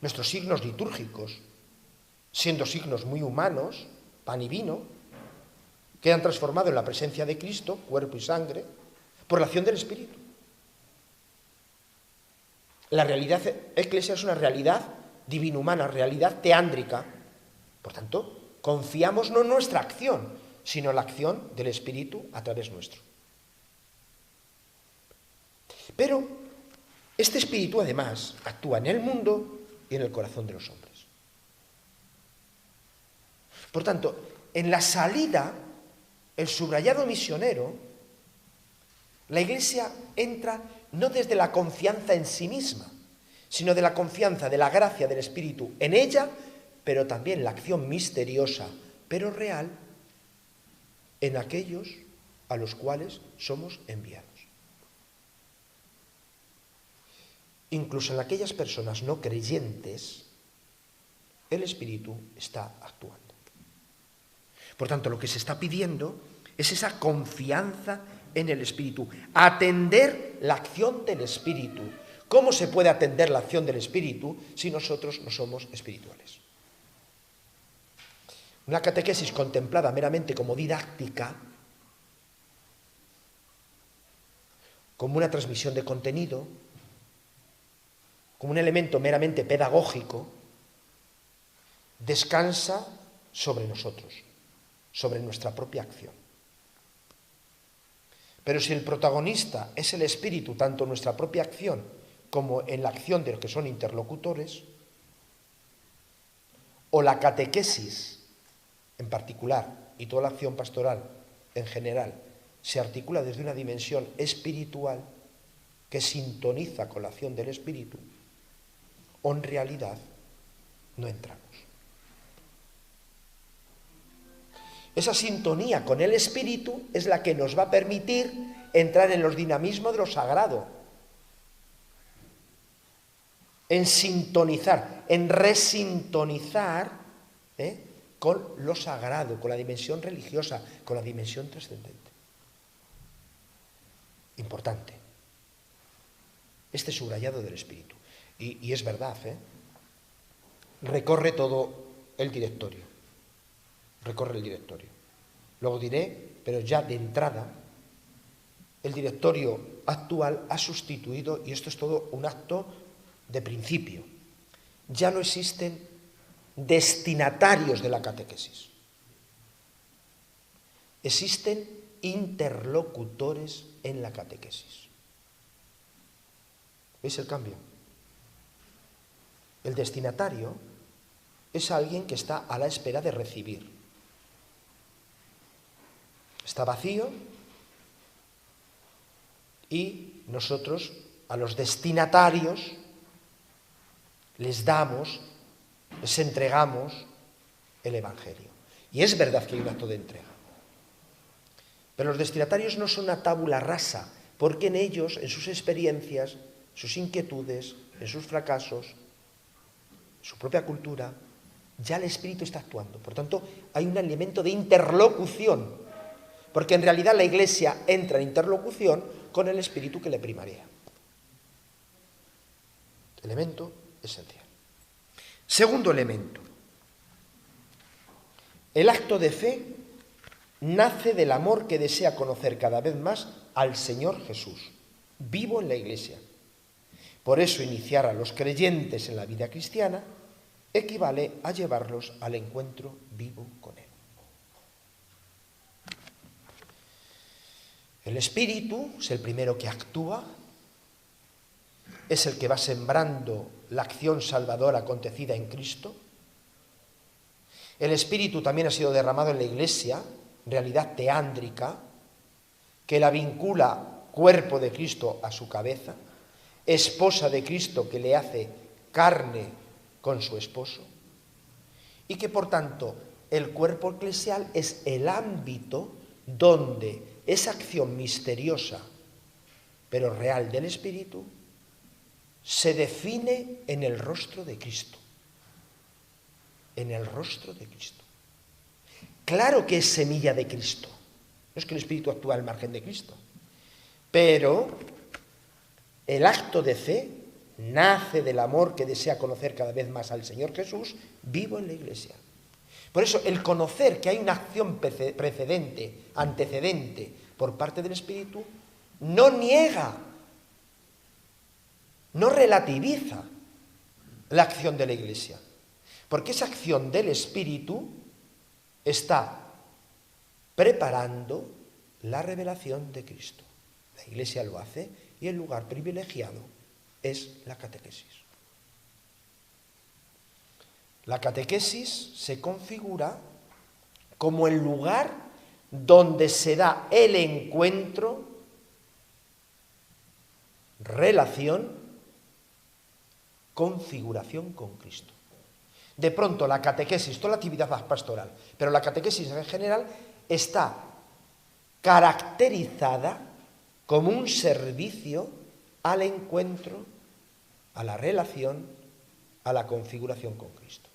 Nuestros signos litúrgicos, siendo signos muy humanos, pan y vino, quedan transformados en la presencia de Cristo, cuerpo y sangre, por la acción del Espíritu. La realidad eclesial es una realidad divino-humana, realidad teándrica. Por tanto, confiamos no en nuestra acción, sino en la acción del Espíritu a través nuestro. Pero este Espíritu, además, actúa en el mundo y en el corazón de los hombres. Por tanto, en la salida, el subrayado misionero, la Iglesia entra no desde la confianza en sí misma, sino de la confianza de la gracia del Espíritu en ella, pero también la acción misteriosa, pero real, en aquellos a los cuales somos enviados. Incluso en aquellas personas no creyentes, el Espíritu está actuando. Por tanto, lo que se está pidiendo es esa confianza en el Espíritu. Atender la acción del Espíritu. ¿Cómo se puede atender la acción del Espíritu si nosotros no somos espirituales? Una catequesis contemplada meramente como didáctica, como una transmisión de contenido, como un elemento meramente pedagógico, descansa sobre nosotros, sobre nuestra propia acción. Pero si el protagonista es el Espíritu, tanto en nuestra propia acción como en la acción de los que son interlocutores, o la catequesis en particular y toda la acción pastoral en general se articula desde una dimensión espiritual que sintoniza con la acción del Espíritu, o en realidad no entramos. Esa sintonía con el Espíritu es la que nos va a permitir entrar en los dinamismos de lo sagrado, en sintonizar, en resintonizar con lo sagrado, con la dimensión religiosa, con la dimensión trascendente. Importante. Este subrayado del Espíritu. Y es verdad, recorre todo el directorio. Recorre el directorio. Luego diré, pero ya de entrada, el directorio actual ha sustituido, y esto es todo un acto de principio, ya no existen destinatarios de la catequesis. Existen interlocutores en la catequesis. ¿Veis el cambio? El destinatario es alguien que está a la espera de recibir. Está vacío y nosotros a los destinatarios les damos, les entregamos el Evangelio. Y es verdad que hay un acto de entrega. Pero los destinatarios no son una tabula rasa, porque en ellos, en sus experiencias, sus inquietudes, en sus fracasos, su propia cultura, ya el Espíritu está actuando. Por tanto, hay un elemento de interlocución, porque en realidad la Iglesia entra en interlocución con el Espíritu que le primarea. Elemento esencial. Segundo elemento. El acto de fe nace del amor que desea conocer cada vez más al Señor Jesús, vivo en la Iglesia. Por eso iniciar a los creyentes en la vida cristiana equivale a llevarlos al encuentro vivo con Él. El Espíritu es el primero que actúa, es el que va sembrando la acción salvadora acontecida en Cristo. El Espíritu también ha sido derramado en la Iglesia, realidad teándrica, que la vincula cuerpo de Cristo a su cabeza, esposa de Cristo que le hace carne con su esposo, y que por tanto el cuerpo eclesial es el ámbito donde esa acción misteriosa pero real del Espíritu se define en el rostro de Cristo. En el rostro de Cristo. Claro que es semilla de Cristo. No es que el Espíritu actúe al margen de Cristo. Pero el acto de fe nace del amor que desea conocer cada vez más al Señor Jesús, vivo en la Iglesia. Por eso el conocer que hay una acción precedente, antecedente por parte del Espíritu, no niega, no relativiza la acción de la Iglesia. Porque esa acción del Espíritu está preparando la revelación de Cristo. La Iglesia lo hace y el lugar privilegiado es la catequesis. La catequesis se configura como el lugar donde se da el encuentro, relación, configuración con Cristo. De pronto la catequesis, toda la actividad pastoral, pero la catequesis en general está caracterizada como un servicio al encuentro, a la relación, a la configuración con Cristo.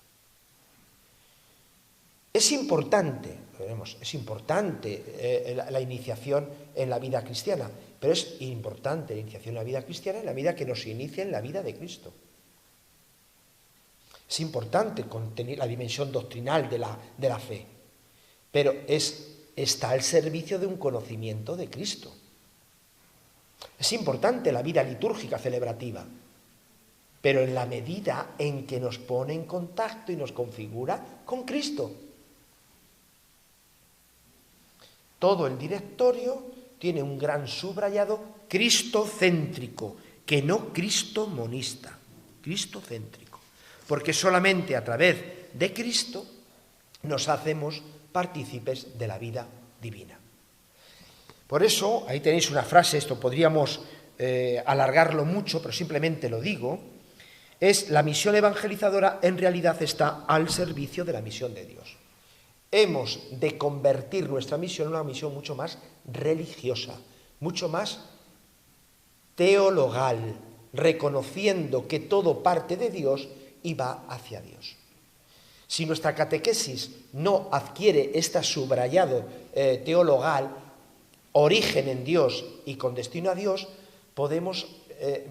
Es importante, lo veremos, es importante la iniciación en la vida cristiana, pero es importante la iniciación en la vida cristiana en la medida que nos inicia en la vida de Cristo. Es importante contener la dimensión doctrinal de la fe, pero está al servicio de un conocimiento de Cristo. Es importante la vida litúrgica celebrativa, pero en la medida en que nos pone en contacto y nos configura con Cristo. Todo el directorio tiene un gran subrayado cristocéntrico, que no cristomonista, cristocéntrico, porque solamente a través de Cristo nos hacemos partícipes de la vida divina. Por eso, ahí tenéis una frase, esto podríamos alargarlo mucho, pero simplemente lo digo, es la misión evangelizadora en realidad está al servicio de la misión de Dios. Hemos de convertir nuestra misión en una misión mucho más religiosa, mucho más teologal, reconociendo que todo parte de Dios y va hacia Dios. Si nuestra catequesis no adquiere este subrayado teologal, origen en Dios y con destino a Dios, podemos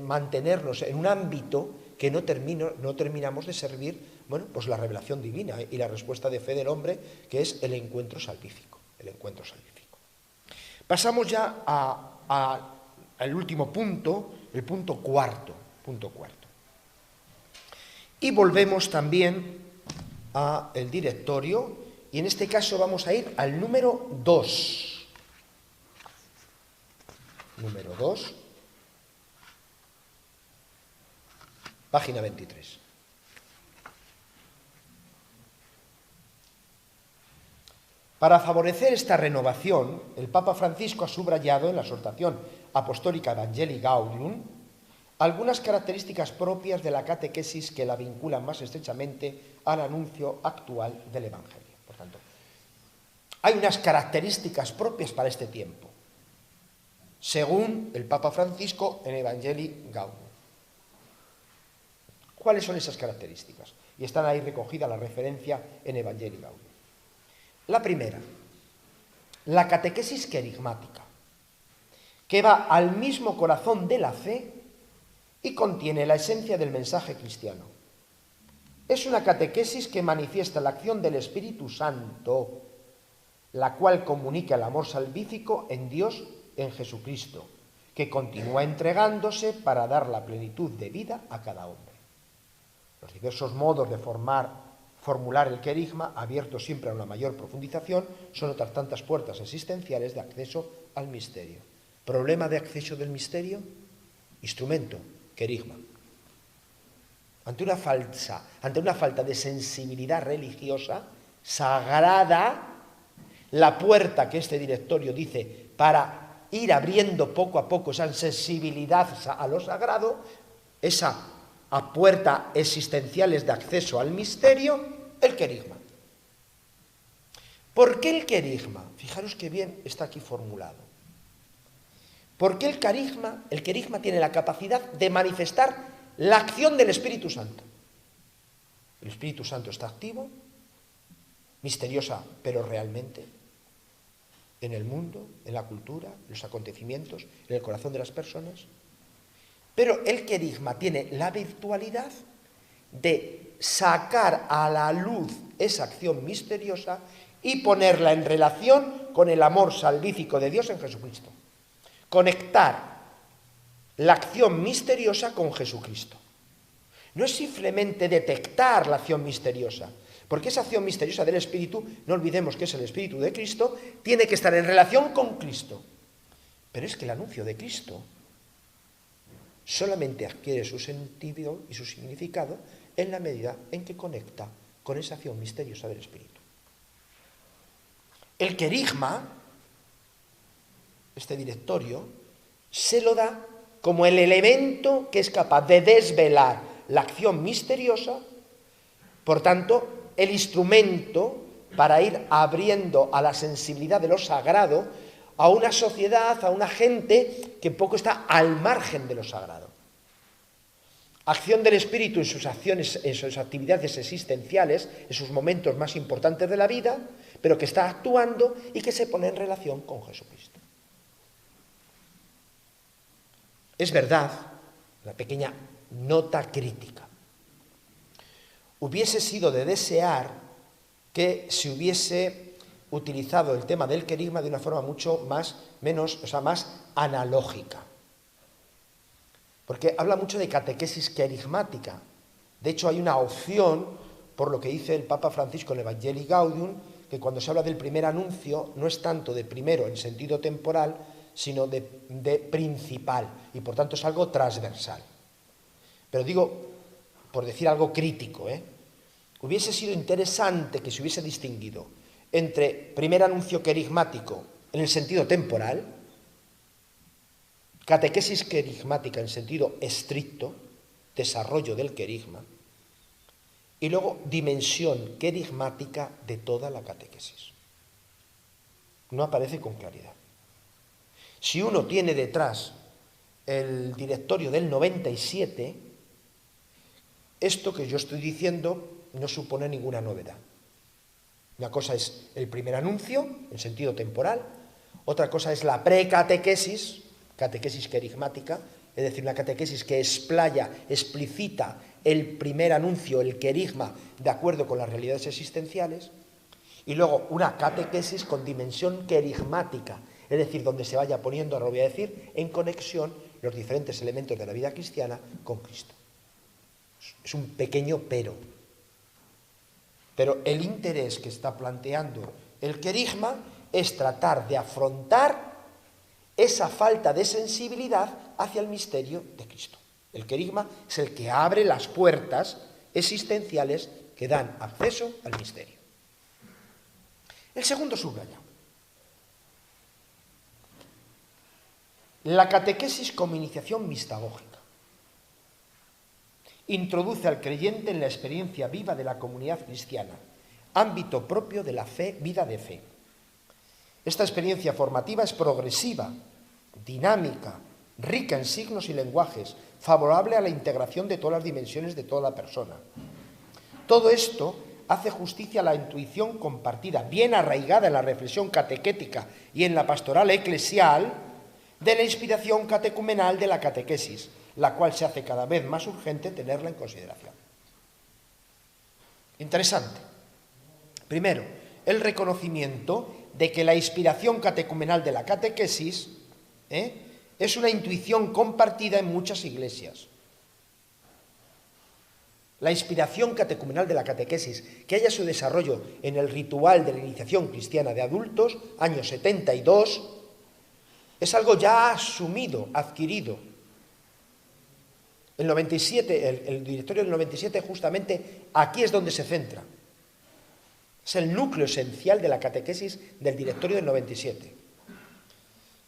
mantenernos en un ámbito que no terminamos de servir, bueno, pues la revelación divina y la respuesta de fe del hombre, que es el encuentro salvífico. El encuentro salvífico. Pasamos ya al último punto, el punto cuarto. Y volvemos también al directorio, y en este caso vamos a ir al número 2. Número 2. Página 23. Para favorecer esta renovación, el Papa Francisco ha subrayado en la exhortación apostólica Evangelii Gaudium algunas características propias de la catequesis que la vinculan más estrechamente al anuncio actual del Evangelio. Por tanto, hay unas características propias para este tiempo, según el Papa Francisco en Evangelii Gaudium. ¿Cuáles son esas características? Y están ahí recogida la referencia en Evangelii Gaudium. La primera, la catequesis querigmática, que va al mismo corazón de la fe y contiene la esencia del mensaje cristiano. Es una catequesis que manifiesta la acción del Espíritu Santo, la cual comunica el amor salvífico en Dios, en Jesucristo, que continúa entregándose para dar la plenitud de vida a cada hombre. Los diversos modos de formular el querigma, abierto siempre a una mayor profundización, son otras tantas puertas existenciales de acceso al misterio. ¿Problema de acceso del misterio? Instrumento, querigma. Ante una falta de sensibilidad religiosa, sagrada, la puerta que este directorio dice para ir abriendo poco a poco esa sensibilidad a lo sagrado, esa a puerta existenciales de acceso al misterio, el querigma. ¿Por qué el querigma? Fijaros qué bien está aquí formulado. Porque el querigma tiene la capacidad de manifestar la acción del Espíritu Santo. El Espíritu Santo está activo, misteriosa, pero realmente, en el mundo, en la cultura, en los acontecimientos, en el corazón de las personas. Pero el querigma tiene la virtualidad de sacar a la luz esa acción misteriosa y ponerla en relación con el amor salvífico de Dios en Jesucristo. Conectar la acción misteriosa con Jesucristo. No es simplemente detectar la acción misteriosa, porque esa acción misteriosa del Espíritu, no olvidemos que es el Espíritu de Cristo, tiene que estar en relación con Cristo. Pero es que el anuncio de Cristo solamente adquiere su sentido y su significado en la medida en que conecta con esa acción misteriosa del Espíritu. El querigma, este directorio, se lo da como el elemento que es capaz de desvelar la acción misteriosa, por tanto, el instrumento para ir abriendo a la sensibilidad de lo sagrado a una sociedad, a una gente que un poco está al margen de lo sagrado. Acción del Espíritu en sus acciones, en sus actividades existenciales, en sus momentos más importantes de la vida, pero que está actuando y que se pone en relación con Jesucristo. Es verdad, una pequeña nota crítica. Hubiese sido de desear que se hubiese utilizado el tema del querigma de una forma mucho más analógica. Porque habla mucho de catequesis querigmática. De hecho, hay una opción, por lo que dice el Papa Francisco en el Evangelii Gaudium, que cuando se habla del primer anuncio no es tanto de primero en sentido temporal, sino de principal, y por tanto es algo transversal. Pero digo, por decir algo crítico, hubiese sido interesante que se hubiese distinguido entre primer anuncio querigmático en el sentido temporal, catequesis querigmática en sentido estricto, desarrollo del querigma, y luego dimensión querigmática de toda la catequesis. No aparece con claridad. Si uno tiene detrás el directorio del 97, esto que yo estoy diciendo no supone ninguna novedad. Una cosa es el primer anuncio, en sentido temporal, otra cosa es la precatequesis, catequesis querigmática, es decir, una catequesis que explaya, explicita el primer anuncio, el querigma, de acuerdo con las realidades existenciales, y luego una catequesis con dimensión querigmática, es decir, donde se vaya poniendo, ahora lo voy a decir, en conexión los diferentes elementos de la vida cristiana con Cristo. Es un pequeño pero. Pero el interés que está planteando el querigma es tratar de afrontar esa falta de sensibilidad hacia el misterio de Cristo. El querigma es el que abre las puertas existenciales que dan acceso al misterio. El segundo subrayado. La catequesis como iniciación mistagógica introduce al creyente en la experiencia viva de la comunidad cristiana, ámbito propio de la fe, vida de fe. Esta experiencia formativa es progresiva, dinámica, rica en signos y lenguajes, favorable a la integración de todas las dimensiones de toda la persona. Todo esto hace justicia a la intuición compartida, bien arraigada en la reflexión catequética y en la pastoral eclesial, de la inspiración catecumenal de la catequesis, la cual se hace cada vez más urgente tenerla en consideración. Interesante. Primero, el reconocimiento de que la inspiración catecumenal de la catequesis es una intuición compartida en muchas iglesias. La inspiración catecumenal de la catequesis, que haya su desarrollo en el ritual de la iniciación cristiana de adultos, año 72, es algo ya asumido, adquirido. El 97, el directorio del 97, justamente aquí es donde se centra. Es el núcleo esencial de la catequesis del directorio del 97.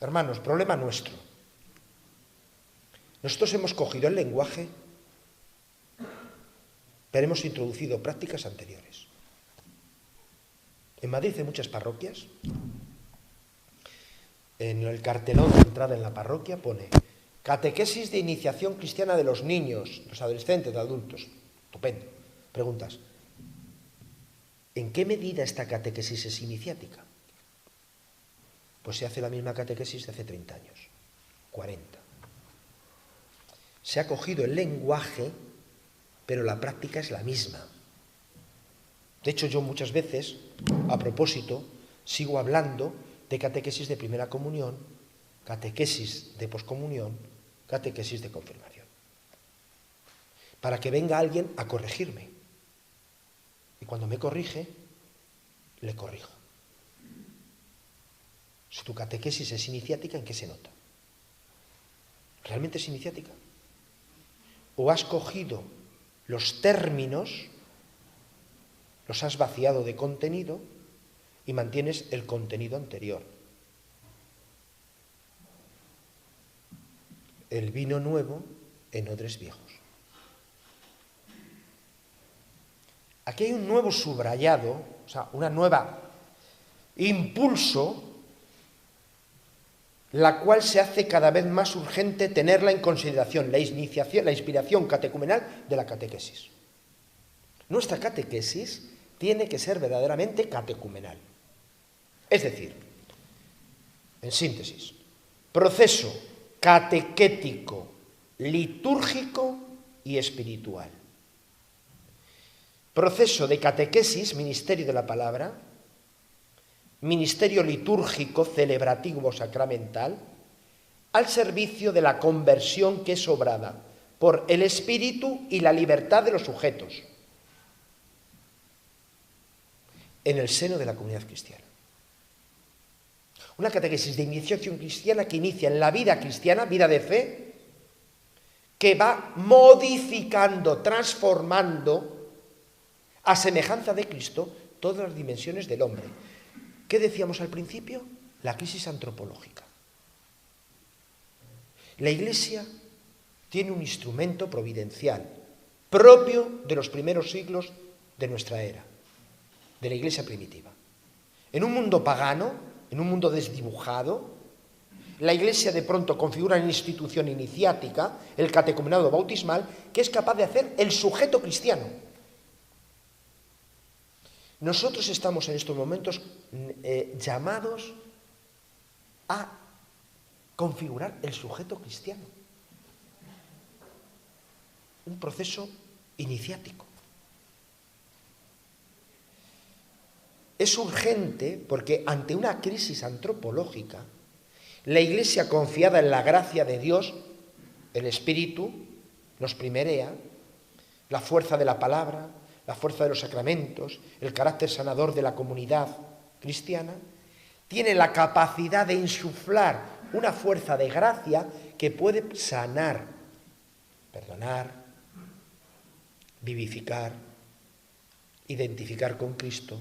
Hermanos, problema nuestro. Nosotros hemos cogido el lenguaje, pero hemos introducido prácticas anteriores. En Madrid hay muchas parroquias. En el cartelón de entrada en la parroquia pone catequesis de iniciación cristiana de los niños, los adolescentes, de adultos. Estupendo. Preguntas. ¿En qué medida esta catequesis es iniciática? Pues se hace la misma catequesis de hace 30 años, 40. Se ha cogido el lenguaje, pero la práctica es la misma. De hecho, yo muchas veces, a propósito, sigo hablando de catequesis de primera comunión, catequesis de poscomunión, catequesis de confirmación. Para que venga alguien a corregirme. Y cuando me corrige, le corrijo. Si tu catequesis es iniciática, ¿en qué se nota? ¿Realmente es iniciática? ¿O has cogido los términos, los has vaciado de contenido y mantienes el contenido anterior? El vino nuevo en odres viejos. Aquí hay un nuevo subrayado, o sea, una nueva impulso, la cual se hace cada vez más urgente tenerla en consideración, la inspiración catecumenal de la catequesis. Nuestra catequesis tiene que ser verdaderamente catecumenal. Es decir, en síntesis, proceso catequético, litúrgico y espiritual. Proceso de catequesis, ministerio de la palabra, ministerio litúrgico, celebrativo, sacramental, al servicio de la conversión que es obrada por el espíritu y la libertad de los sujetos en el seno de la comunidad cristiana. Una catequesis de iniciación cristiana que inicia en la vida cristiana, vida de fe, que va modificando, transformando a semejanza de Cristo todas las dimensiones del hombre. ¿Qué decíamos al principio? La crisis antropológica. La Iglesia tiene un instrumento providencial propio de los primeros siglos de nuestra era, de la Iglesia primitiva. En un mundo pagano, en un mundo desdibujado, la Iglesia de pronto configura una institución iniciática, el catecumenado bautismal, que es capaz de hacer el sujeto cristiano. Nosotros estamos en estos momentos llamados a configurar el sujeto cristiano. Un proceso iniciático. Es urgente porque ante una crisis antropológica, la Iglesia, confiada en la gracia de Dios, el Espíritu, nos primerea, la fuerza de la palabra, la fuerza de los sacramentos, el carácter sanador de la comunidad cristiana, tiene la capacidad de insuflar una fuerza de gracia que puede sanar, perdonar, vivificar, identificar con Cristo,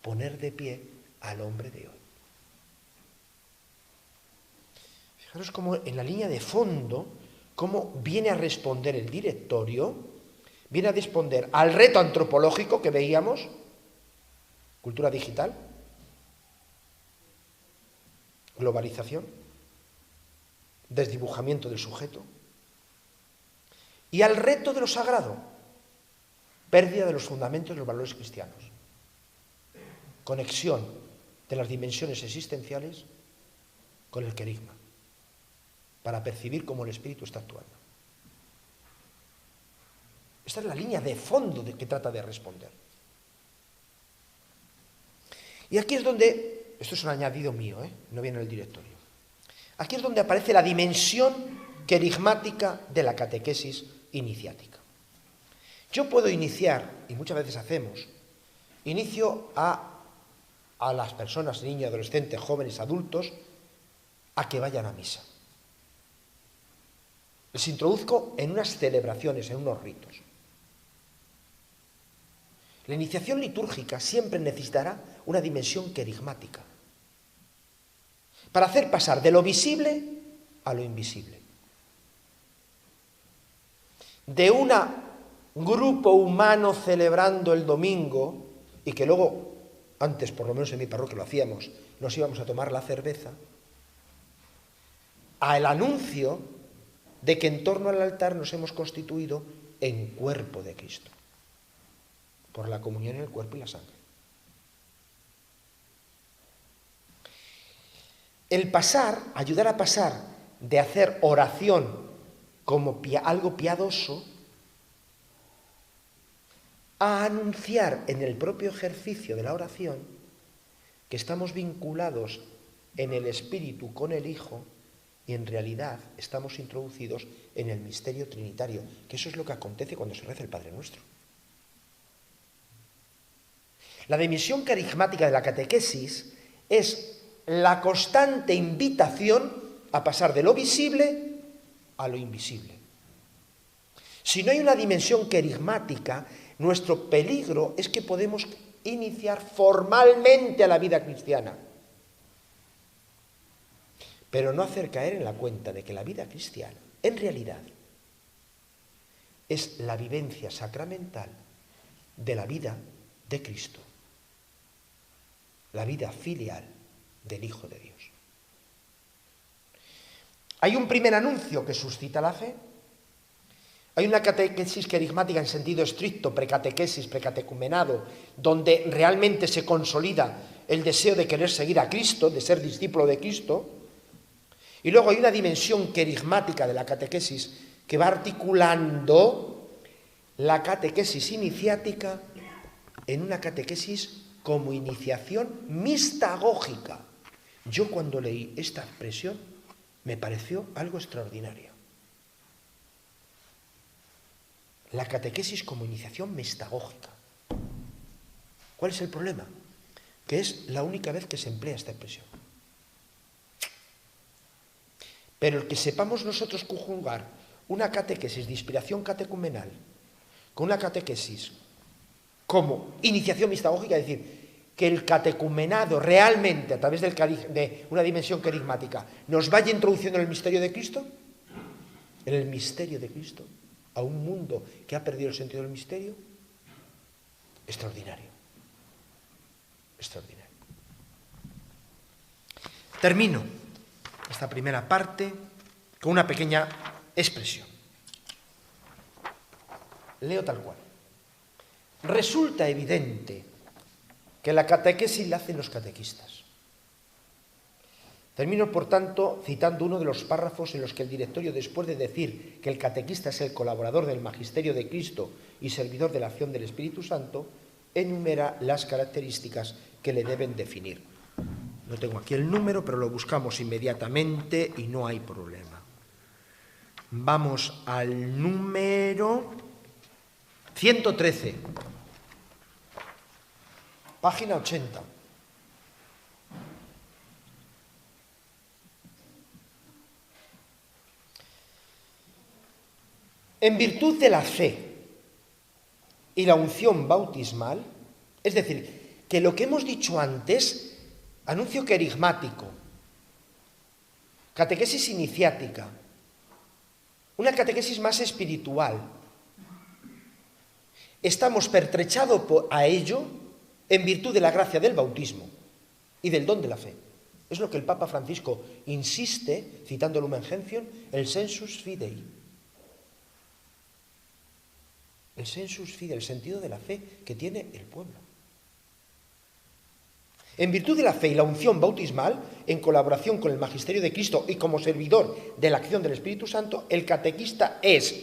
poner de pie al hombre de hoy. Fijaros cómo en la línea de fondo, cómo viene a responder el directorio, viene a responder al reto antropológico que veíamos, cultura digital, globalización, desdibujamiento del sujeto, y al reto de lo sagrado, pérdida de los fundamentos de los valores cristianos, conexión de las dimensiones existenciales con el querigma, para percibir cómo el espíritu está actuando. Esta es la línea de fondo de que trata de responder. Y aquí es donde, esto es un añadido mío, no viene en el directorio, aquí es donde aparece la dimensión querigmática de la catequesis iniciática. Yo puedo iniciar, y muchas veces hacemos, inicio a las personas, niños, adolescentes, jóvenes, adultos, a que vayan a misa. Les introduzco en unas celebraciones, en unos ritos. La iniciación litúrgica siempre necesitará una dimensión querigmática para hacer pasar de lo visible a lo invisible. De un grupo humano celebrando el domingo y que luego, antes por lo menos en mi parroquia lo hacíamos, nos íbamos a tomar la cerveza, al anuncio de que en torno al altar nos hemos constituido en cuerpo de Cristo, por la comunión en el cuerpo y la sangre. El pasar, ayudar a pasar de hacer oración como algo piadoso, a anunciar en el propio ejercicio de la oración que estamos vinculados en el Espíritu con el Hijo y en realidad estamos introducidos en el misterio trinitario, que eso es lo que acontece cuando se reza el Padre Nuestro. La dimensión carismática de la catequesis es la constante invitación a pasar de lo visible a lo invisible. Si no hay una dimensión carismática, nuestro peligro es que podemos iniciar formalmente a la vida cristiana, pero no hacer caer en la cuenta de que la vida cristiana, en realidad, es la vivencia sacramental de la vida de Cristo, la vida filial del Hijo de Dios. Hay un primer anuncio que suscita la fe. Hay una catequesis querigmática en sentido estricto, precatequesis, precatecumenado, donde realmente se consolida el deseo de querer seguir a Cristo, de ser discípulo de Cristo. Y luego hay una dimensión querigmática de la catequesis que va articulando la catequesis iniciática en una catequesis como iniciación mistagógica. Yo cuando leí esta expresión me pareció algo extraordinario. La catequesis como iniciación mistagógica. ¿Cuál es el problema? Que es la única vez que se emplea esta expresión. Pero el que sepamos nosotros conjugar una catequesis de inspiración catecumenal con una catequesis como iniciación mistagógica, es decir, que el catecumenado realmente, a través de una dimensión carismática, nos vaya introduciendo en el misterio de Cristo, a un mundo que ha perdido el sentido del misterio, extraordinario. Extraordinario. Termino esta primera parte con una pequeña expresión. Leo tal cual. Resulta evidente que la catequesis la hacen los catequistas. Termino, por tanto, citando uno de los párrafos en los que el directorio, después de decir que el catequista es el colaborador del magisterio de Cristo y servidor de la acción del Espíritu Santo, enumera las características que le deben definir. No tengo aquí el número, pero lo buscamos inmediatamente y no hay problema. Vamos al número 113. Página 80. En virtud de la fe y la unción bautismal, es decir, que lo que hemos dicho antes, anuncio querigmático, catequesis iniciática, una catequesis más espiritual, estamos pertrechados a ello en virtud de la gracia del bautismo y del don de la fe. Es lo que el Papa Francisco insiste, citando el Lumen Gentium, el sensus fidei. El sensus fidei, el sentido de la fe que tiene el pueblo. En virtud de la fe y la unción bautismal, en colaboración con el magisterio de Cristo y como servidor de la acción del Espíritu Santo, el catequista es,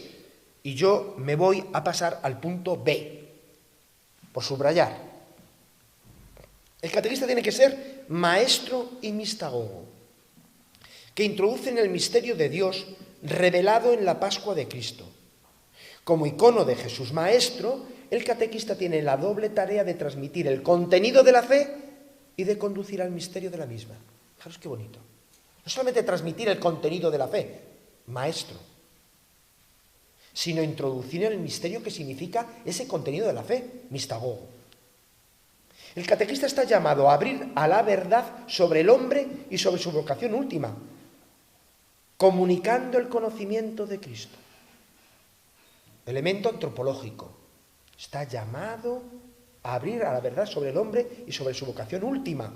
y yo me voy a pasar al punto B, por subrayar. El catequista tiene que ser maestro y mistagogo, que introducen el misterio de Dios revelado en la Pascua de Cristo. Como icono de Jesús Maestro, el catequista tiene la doble tarea de transmitir el contenido de la fe y de conducir al misterio de la misma. Fijaros qué bonito. No solamente transmitir el contenido de la fe, maestro, sino introducir en el misterio que significa ese contenido de la fe, mistagogo. El catequista está llamado a abrir a la verdad sobre el hombre y sobre su vocación última, comunicando el conocimiento de Cristo. Elemento antropológico. Está llamado a abrir a la verdad sobre el hombre y sobre su vocación última,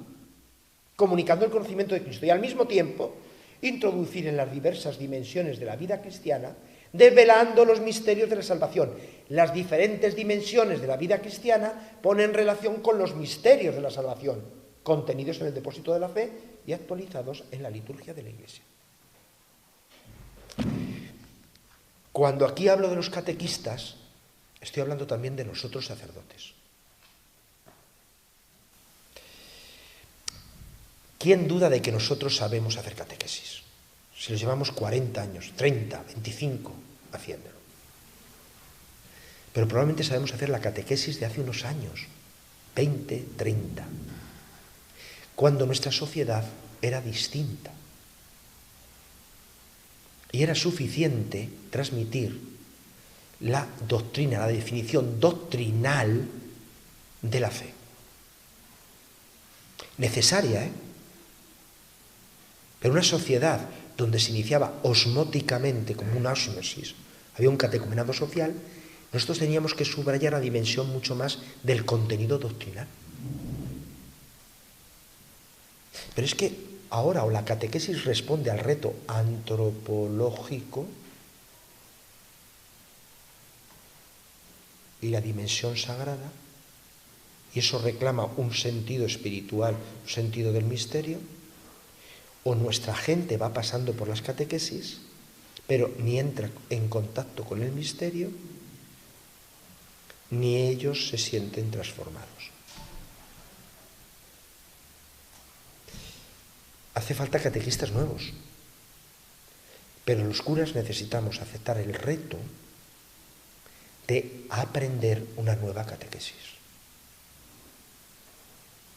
comunicando el conocimiento de Cristo y al mismo tiempo introducir en las diversas dimensiones de la vida cristiana, desvelando los misterios de la salvación. Las diferentes dimensiones de la vida cristiana ponen relación con los misterios de la salvación, contenidos en el depósito de la fe y actualizados en la liturgia de la Iglesia. Cuando aquí hablo de los catequistas, estoy hablando también de nosotros sacerdotes. ¿Quién duda de que nosotros sabemos hacer catequesis? Si los llevamos 40 años, 30, 25 haciéndolo. Pero probablemente sabemos hacer la catequesis de hace unos años, 20, 30, cuando nuestra sociedad era distinta. Y era suficiente transmitir la doctrina, la definición doctrinal de la fe. Necesaria, Pero una sociedad donde se iniciaba osmóticamente, como una ósmosis, había un catecumenado social, nosotros teníamos que subrayar la dimensión mucho más del contenido doctrinal. Pero es que ahora o la catequesis responde al reto antropológico y la dimensión sagrada, y eso reclama un sentido espiritual, un sentido del misterio, o nuestra gente va pasando por las catequesis, pero ni entra en contacto con el misterio, ni ellos se sienten transformados. Hace falta catequistas nuevos, pero los curas necesitamos aceptar el reto de aprender una nueva catequesis,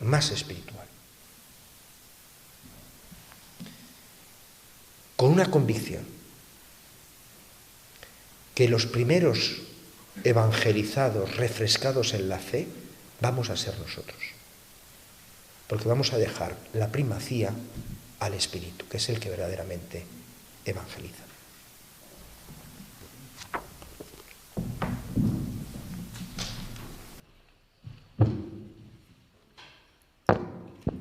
más espiritual, con una convicción, que los primeros evangelizados, refrescados en la fe, vamos a ser nosotros, porque vamos a dejar la primacía al Espíritu, que es el que verdaderamente evangeliza.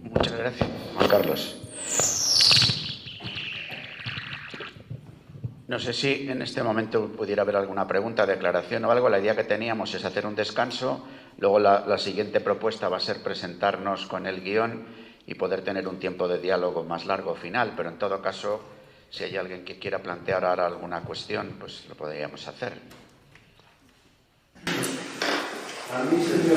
Muchas gracias, Juan Carlos. No sé si en este momento pudiera haber alguna pregunta, declaración o algo. La idea que teníamos es hacer un descanso. Luego la siguiente propuesta va a ser presentarnos con el guión y poder tener un tiempo de diálogo más largo final. Pero en todo caso, si hay alguien que quiera plantear ahora alguna cuestión, pues lo podríamos hacer. A mí se me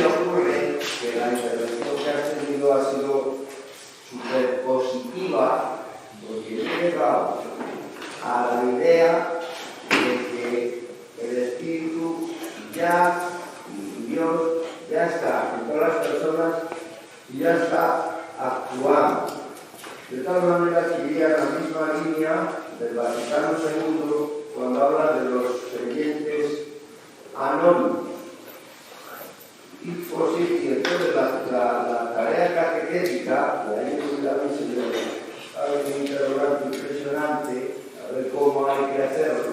ocurre que la intervención que has tenido ha sido súper positiva, porque he llegado a la idea de que el Espíritu ya, Dios ya está en todas las personas y ya está actuando. De tal manera que iría en la misma línea del Vaticano II cuando habla de los creyentes anónimos. Y pues sí, y entonces la tarea catequética, y ahí también se le abre un interrogante impresionante, a ver cómo hay que hacerlo,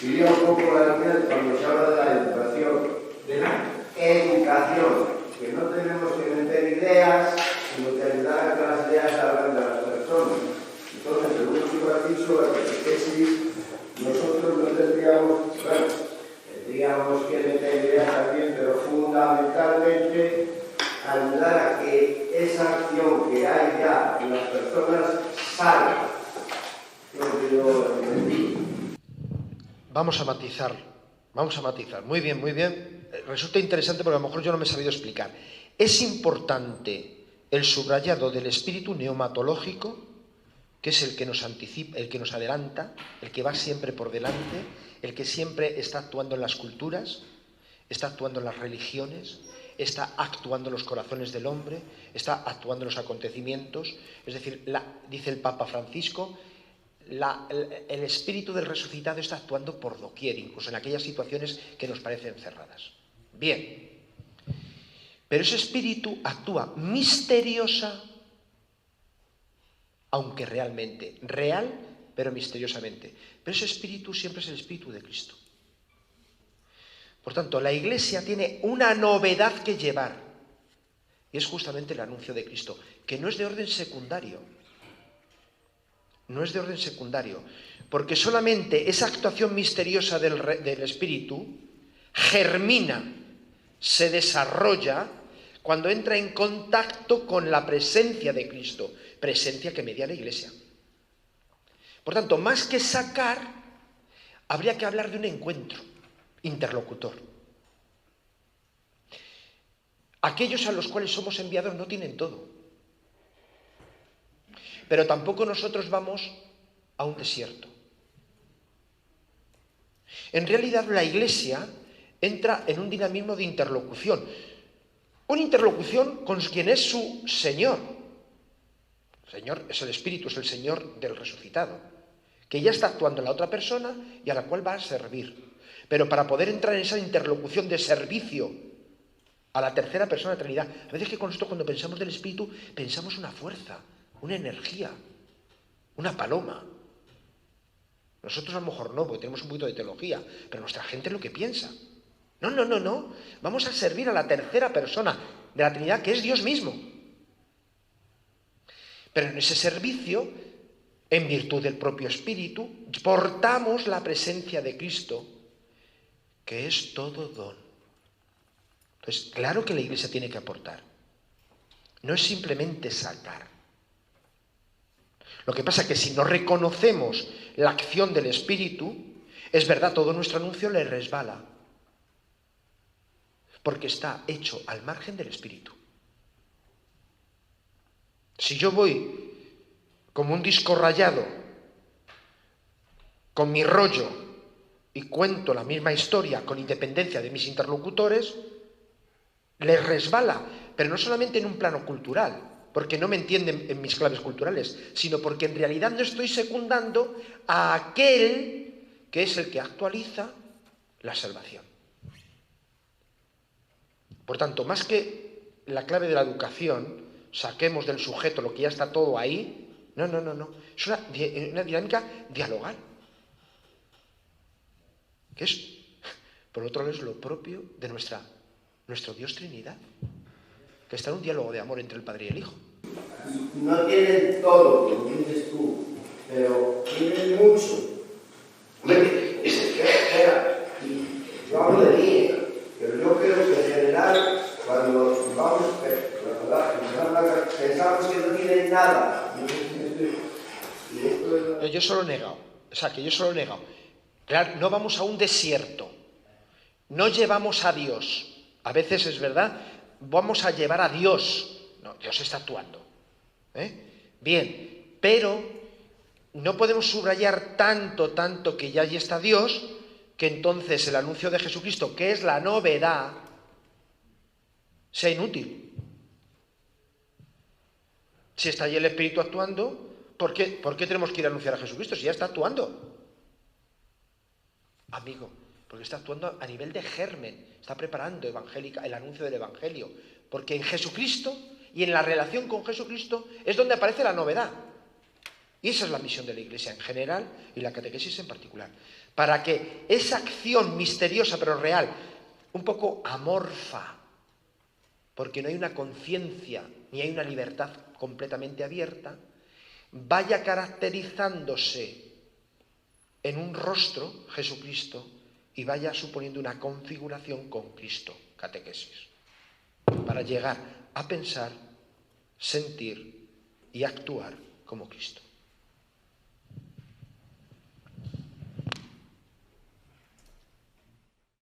iría un poco la línea de cuando se habla de la educación, que no tenemos que meter ideas, sino que ayudar a que las ideas salgan de las personas. Entonces, según tú has dicho, la catequesis, nosotros no tendríamos, bueno, tendríamos que meter ideas también, pero fundamentalmente ayudar a que esa acción que hay ya en las personas salga. Vamos a matizar. Muy bien, muy bien. Resulta interesante porque a lo mejor yo no me he sabido explicar. Es importante el subrayado del espíritu neumatológico, que es el que nos anticipa, el que nos adelanta, el que va siempre por delante, el que siempre está actuando en las culturas, está actuando en las religiones, está actuando en los corazones del hombre, está actuando en los acontecimientos. Es decir, dice el Papa Francisco, el espíritu del resucitado está actuando por doquier, incluso en aquellas situaciones que nos parecen cerradas. Bien, pero ese espíritu actúa misteriosa, aunque realmente, real, pero misteriosamente. Pero ese espíritu siempre es el espíritu de Cristo. Por tanto, la Iglesia tiene una novedad que llevar, y es justamente el anuncio de Cristo, que no es de orden secundario. No es de orden secundario, porque solamente esa actuación misteriosa del Espíritu germina, se desarrolla cuando entra en contacto con la presencia de Cristo, presencia que media la Iglesia. Por tanto, más que sacar, habría que hablar de un encuentro interlocutor. Aquellos a los cuales somos enviados no tienen todo. Pero tampoco nosotros vamos a un desierto. En realidad la Iglesia entra en un dinamismo de interlocución. Una interlocución con quien es su Señor. El Señor es el Espíritu, es el Señor del resucitado, que ya está actuando en la otra persona y a la cual va a servir. Pero para poder entrar en esa interlocución de servicio a la tercera persona de la Trinidad, a veces que con esto cuando pensamos del Espíritu pensamos una fuerza, una energía, una paloma. Nosotros a lo mejor no, porque tenemos un poquito de teología, pero nuestra gente es lo que piensa. No. Vamos a servir a la tercera persona de la Trinidad, que es Dios mismo. Pero en ese servicio, en virtud del propio Espíritu, portamos la presencia de Cristo, que es todo don. Entonces, claro que la Iglesia tiene que aportar. No es simplemente sacar. Lo que pasa es que si no reconocemos la acción del Espíritu, es verdad, todo nuestro anuncio le resbala, porque está hecho al margen del Espíritu. Si yo voy como un disco rayado, con mi rollo, y cuento la misma historia con independencia de mis interlocutores, les resbala, pero no solamente en un plano cultural, porque no me entienden en mis claves culturales, sino porque en realidad no estoy secundando a aquel que es el que actualiza la salvación. Por tanto, más que la clave de la educación, saquemos del sujeto lo que ya está todo ahí, no. Es una dinámica dialogal, que es, por otro lado, es lo propio de nuestro Dios Trinidad, que está en un diálogo de amor entre el Padre y el Hijo. No tienen todo, como dices tú, pero tienen mucho. Espera, yo hablo de mí, pero yo creo que en general, cuando vamos, pensamos que no tienen nada. Yo solo he negado, Claro, no vamos a un desierto, no llevamos a Dios. A veces es verdad, vamos a llevar a Dios. No, Dios está actuando. Bien, pero no podemos subrayar tanto que ya allí está Dios, que entonces el anuncio de Jesucristo, que es la novedad, sea inútil. Si está allí el Espíritu actuando, ¿por qué tenemos que ir a anunciar a Jesucristo si ya está actuando? Amigo, porque está actuando a nivel de germen, está preparando el anuncio del Evangelio, porque en Jesucristo y en la relación con Jesucristo es donde aparece la novedad. Y esa es la misión de la Iglesia en general y la catequesis en particular, para que esa acción misteriosa pero real, un poco amorfa, porque no hay una conciencia ni hay una libertad completamente abierta, vaya caracterizándose en un rostro, Jesucristo, y vaya suponiendo una configuración con Cristo, catequesis, para llegar a pensar, sentir y actuar como Cristo.